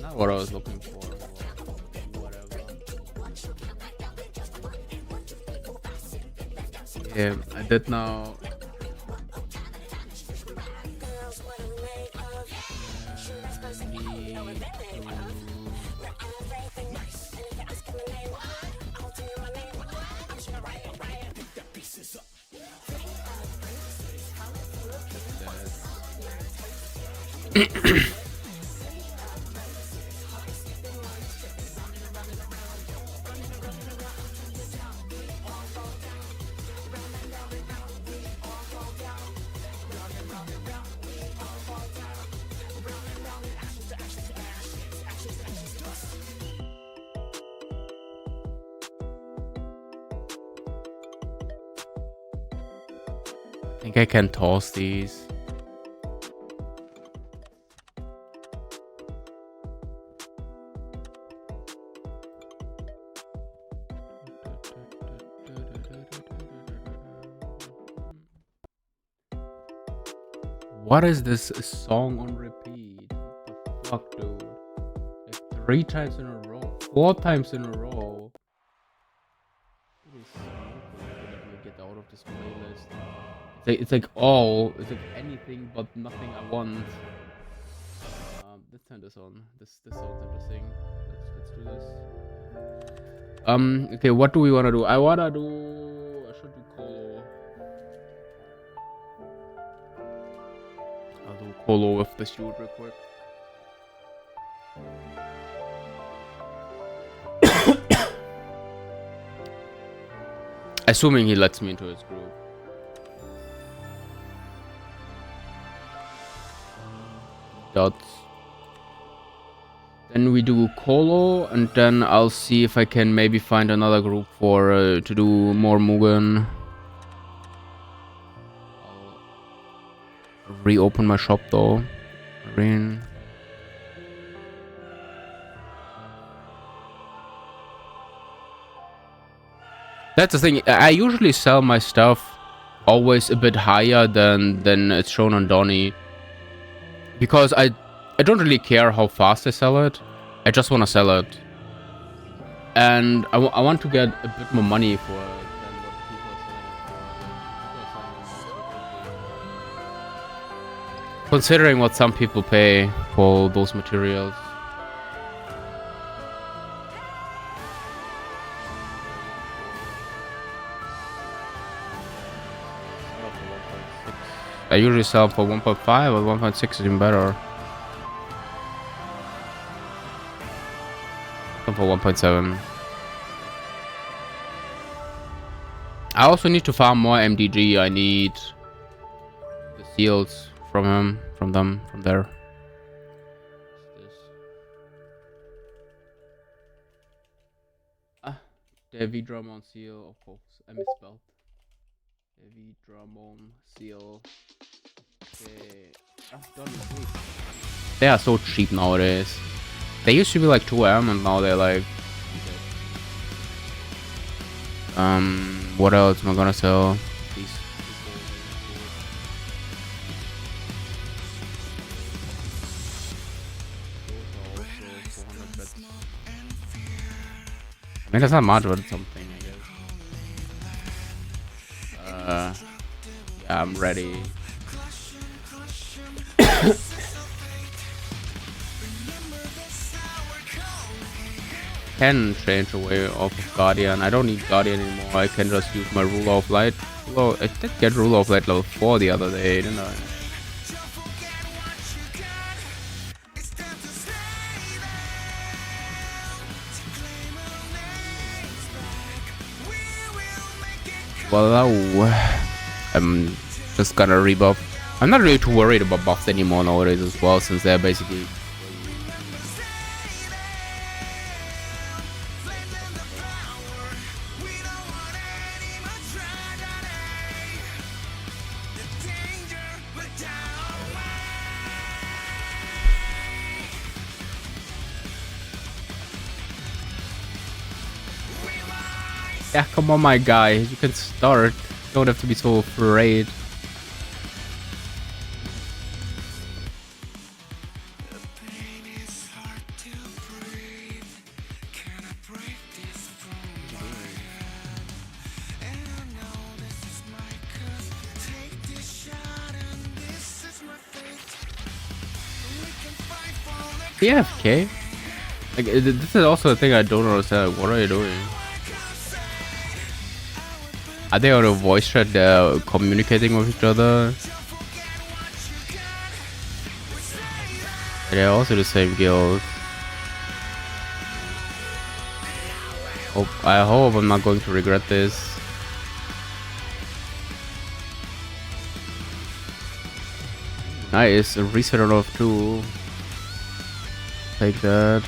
Not what I was looking for. Whatever. Yeah, I did now. I think I can toss these. What is this song on repeat? What the fuck, dude? Like 3 times in a row, 4 times in a row. It is so good to get out of this playlist. It's like anything but nothing I want. Let's turn this on. This sounds interesting. Let's do this. Okay, what do we wanna do? I should do Colo. I'll do Colo with the shoot real quick. Assuming he lets me into his group. Dots. Then we do Colo, and then I'll see if I can maybe find another group for to do more Mugen. I'll reopen my shop though. Marine. That's the thing. I usually sell my stuff always a bit higher than it's shown on Donny. Because I don't really care how fast I sell it. I just want to sell it. And I want to get a bit more money for it than what people are selling for. Considering what some people pay for those materials. I usually sell for 1.5 or 1.6 is even better. For 1.7. I also need to farm more MDG. I need the seals from there. Devi Dramon seal, of course. I misspelled. Devi Dramon seal. Okay. They are so cheap nowadays. They used to be like 2M and now they're like... what else am I gonna sell? I mean, that's not much, but it's something, I guess. Yeah, I'm ready. Can change away off of Guardian. I don't need Guardian anymore. I can just use my Ruler of Light. Well, I did get Ruler of Light level 4 the other day, didn't I? Well, I'm just gonna rebuff. I'm not really too worried about buffs anymore nowadays as well, since they're basically... Yeah, come on, my guy. You can start. Don't have to be so afraid. AFK? Like, this is also a thing I don't understand. What are you doing? Are they on a voice chat communicating with each other? They're also the same guild. I hope I'm not going to regret this. Nice, a reset of 2. Take that.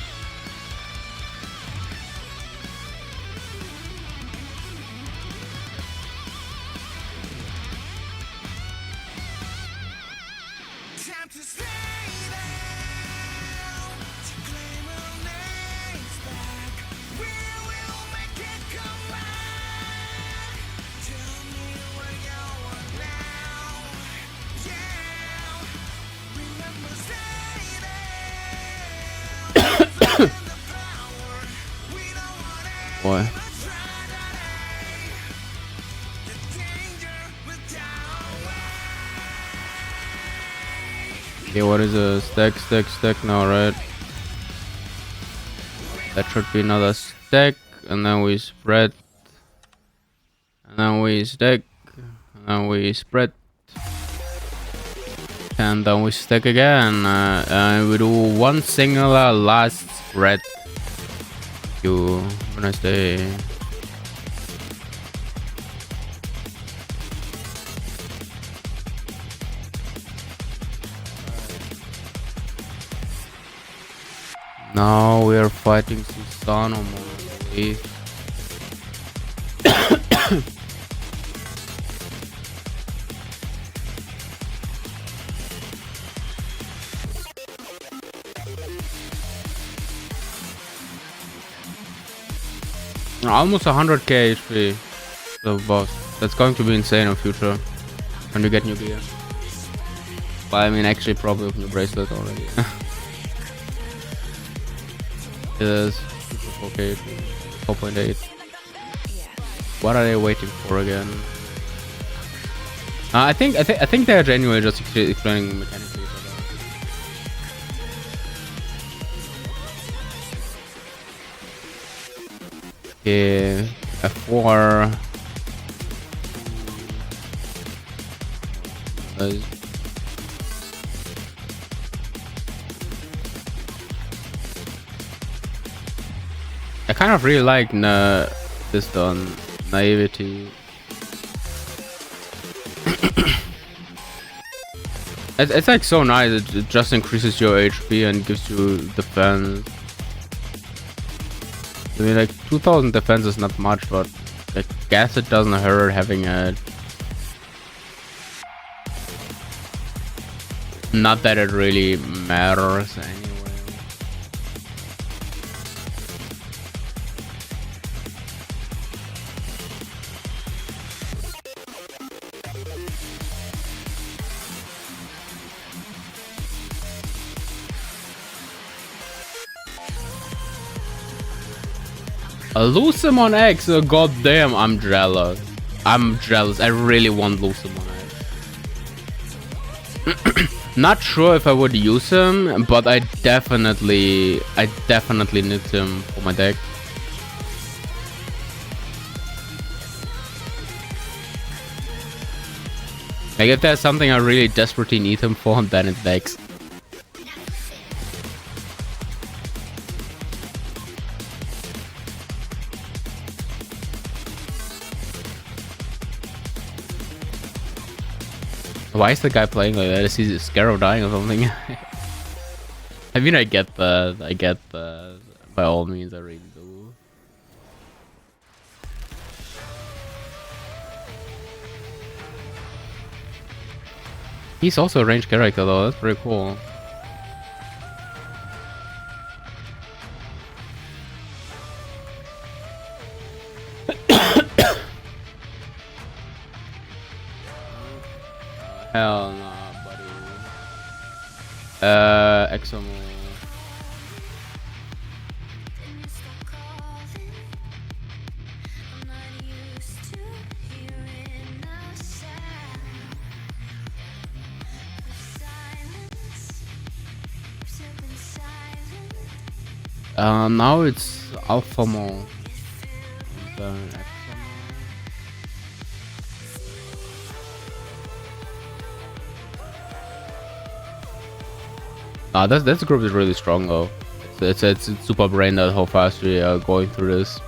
Boy. Okay, what is a stack now, right? That should be another stack, and then we spread, and then we stack, and then we spread, and then we stack again, and we do one singular last spread. You have a nice day. Now we are fighting Susano, I believe. Almost 100k HP. The boss. That's going to be insane in future when we get new gear. But I mean, actually, probably with new bracelet already. It is 4k, 4.8. What are they waiting for again? I think they're genuinely just explaining mechanically. Okay, F4. I kind of really like this done naivety. It's like so nice. It just increases your HP and gives you defense. I mean, like 2000 defense is not much, but I guess it doesn't hurt having it. Not that it really matters anyway. A Lucemon X, oh, goddamn, I'm jealous. I'm jealous. I really want Lucemon X. Not sure if I would use him, but I definitely need him for my deck. Like if there's something I really desperately need him for, then it's Vex. Why is the guy playing like that? Is he scared of dying or something? I mean, I get that. By all means, I really do. He's also a ranged character though, that's pretty cool. Hell nah, buddy. Examo. Now it's Alpha Mall. Nah, this group is really strong though. It's super brain that how fast we are going through this.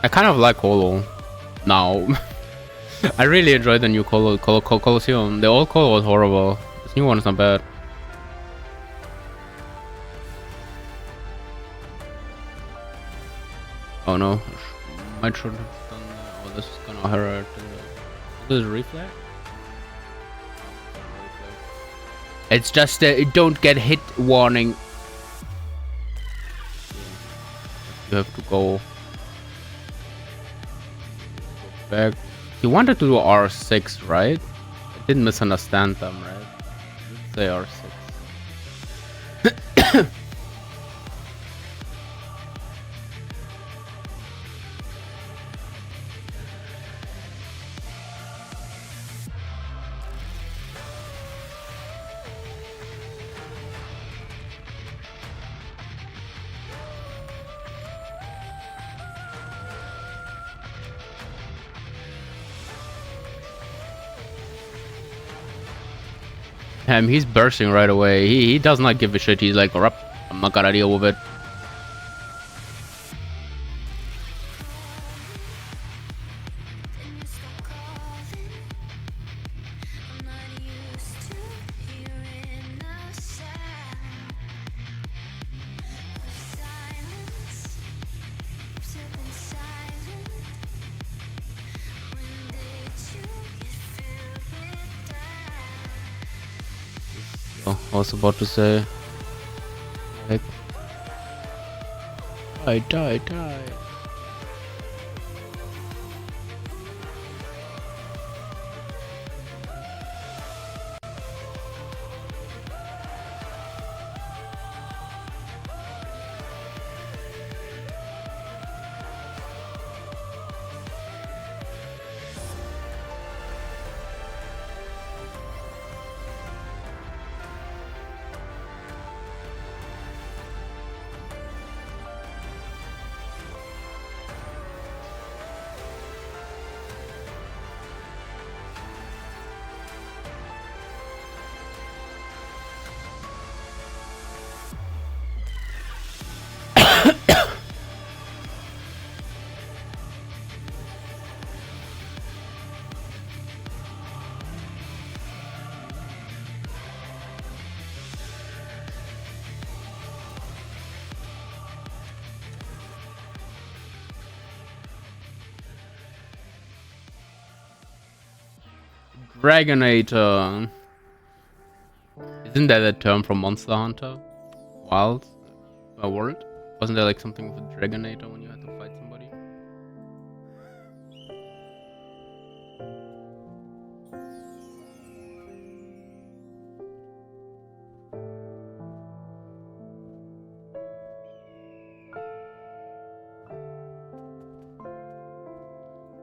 I kind of like Colo now. I really enjoyed the new Colosseum. The old Colo was horrible. This new one is not bad. Oh no, might should have done that. Oh, this is gonna hurt. This is reflex? It's just a don't get hit warning. You have to go back. You wanted to do R6, right? I didn't misunderstand them, right? Let's say R6. He's bursting right away. He does not give a shit. He's like, "Rup, I'm not gonna deal with it." Oh, I was about to say, like, die. Dragonator. Isn't that a term from Monster Hunter? Wild? World? Wasn't there like something with a Dragonator when you had to fight somebody?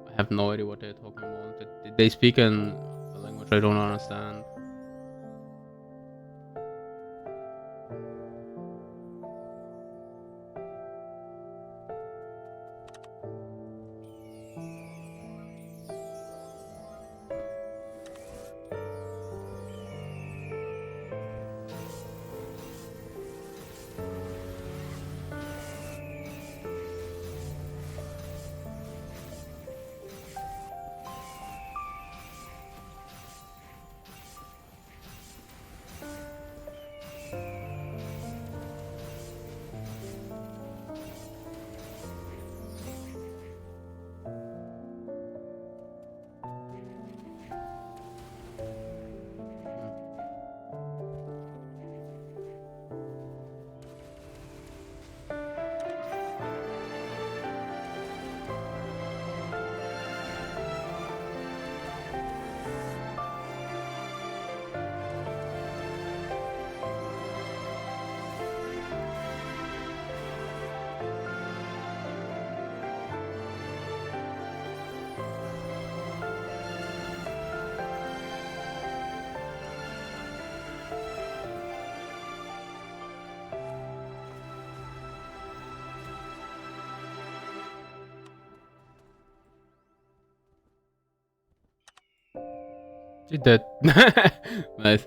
I have no idea what they're talking about. Did they speak in a language I don't understand? She did. Nice.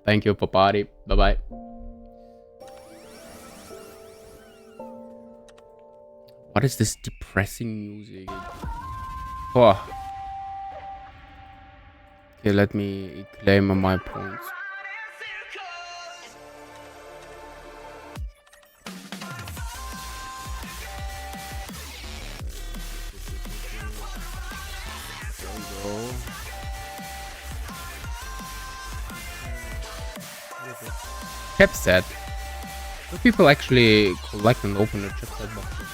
Thank you, Papari. Bye bye. What is this depressing music? Oh. Okay, let me claim my points. Chipset. Do people actually collect and open the chipset boxes?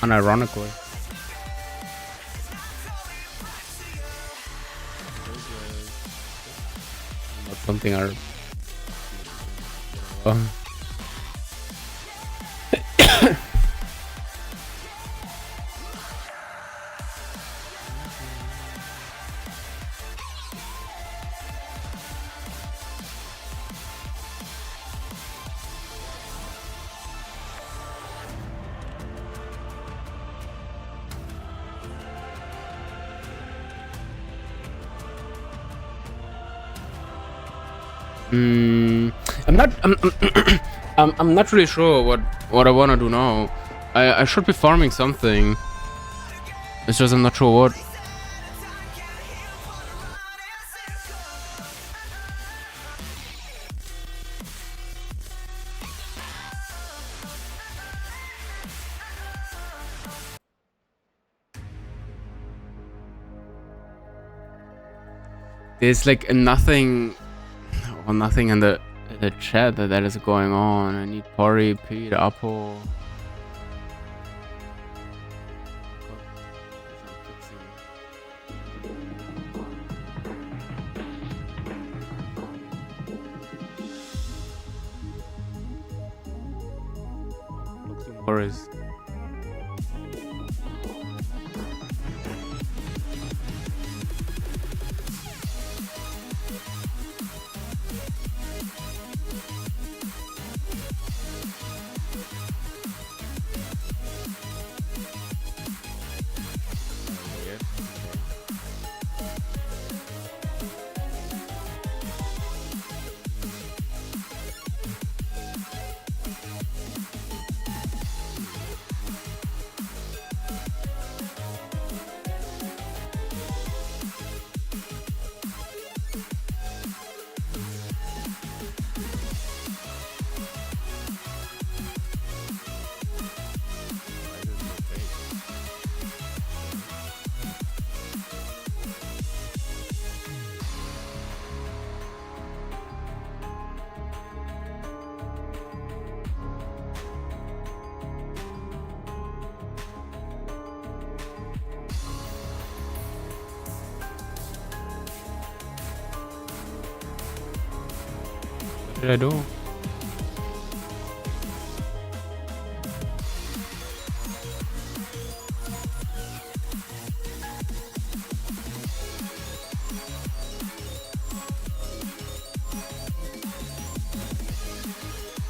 Unironically. Not something I... I'm not really sure what I wanna do now. I should be farming something. It's just I'm not sure what. There's like nothing in the chat that is going on. I need Pori, Pete, Apo. Boris. What did I do?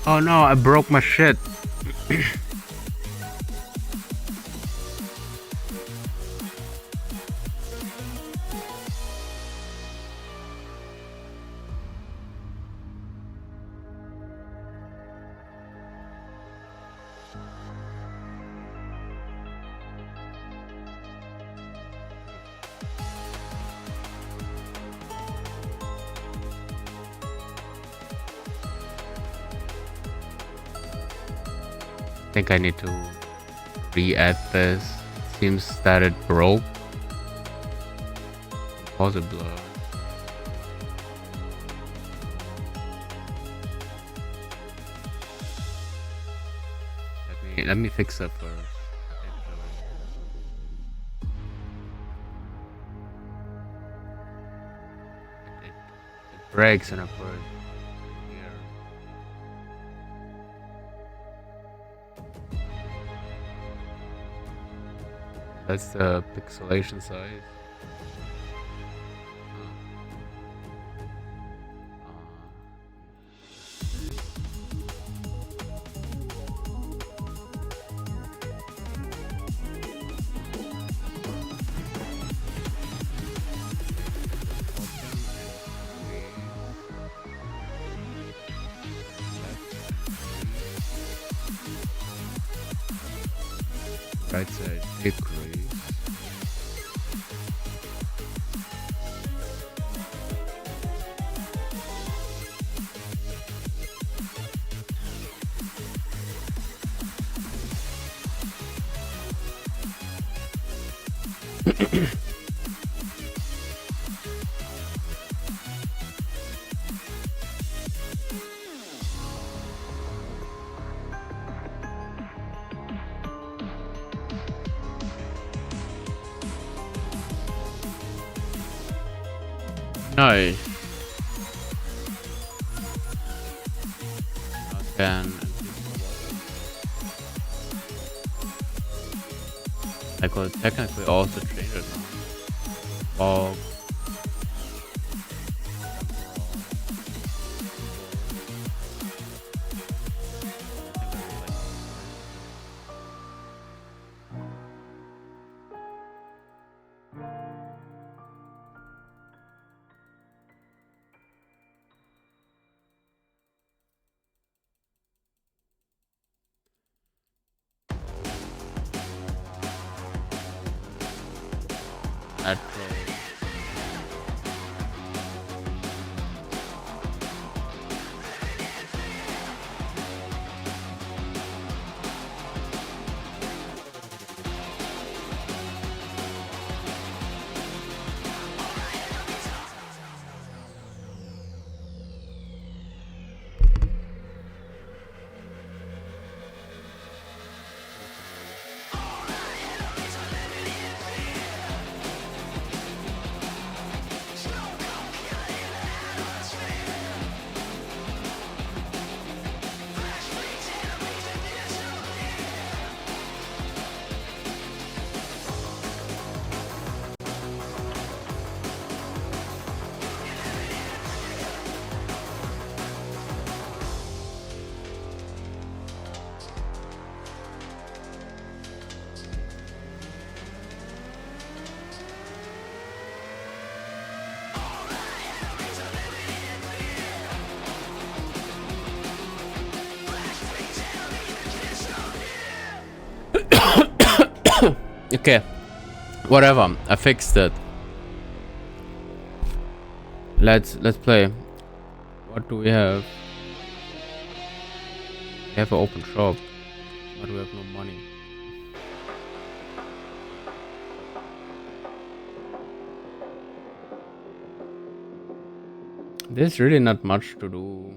Oh no, I broke my shit. I think I need to re-add this. Seems that it broke. Possibly. Let me fix that first. It breaks and I put it here. That's the pixelation size. right side decrease. Nice. Again. I could technically also change it now. Fog. Natural. Okay, whatever. I fixed it. Let's play. What do we have? We have an open shop, but we have no money. There's really not much to do.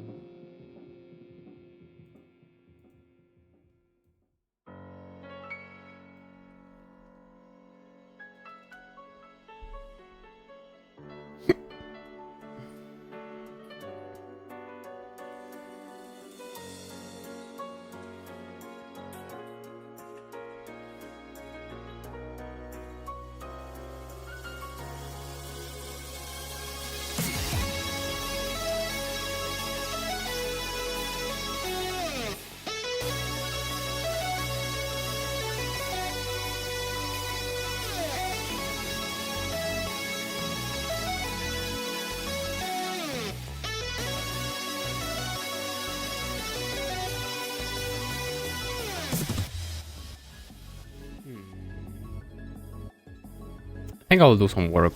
I think I'll do some work.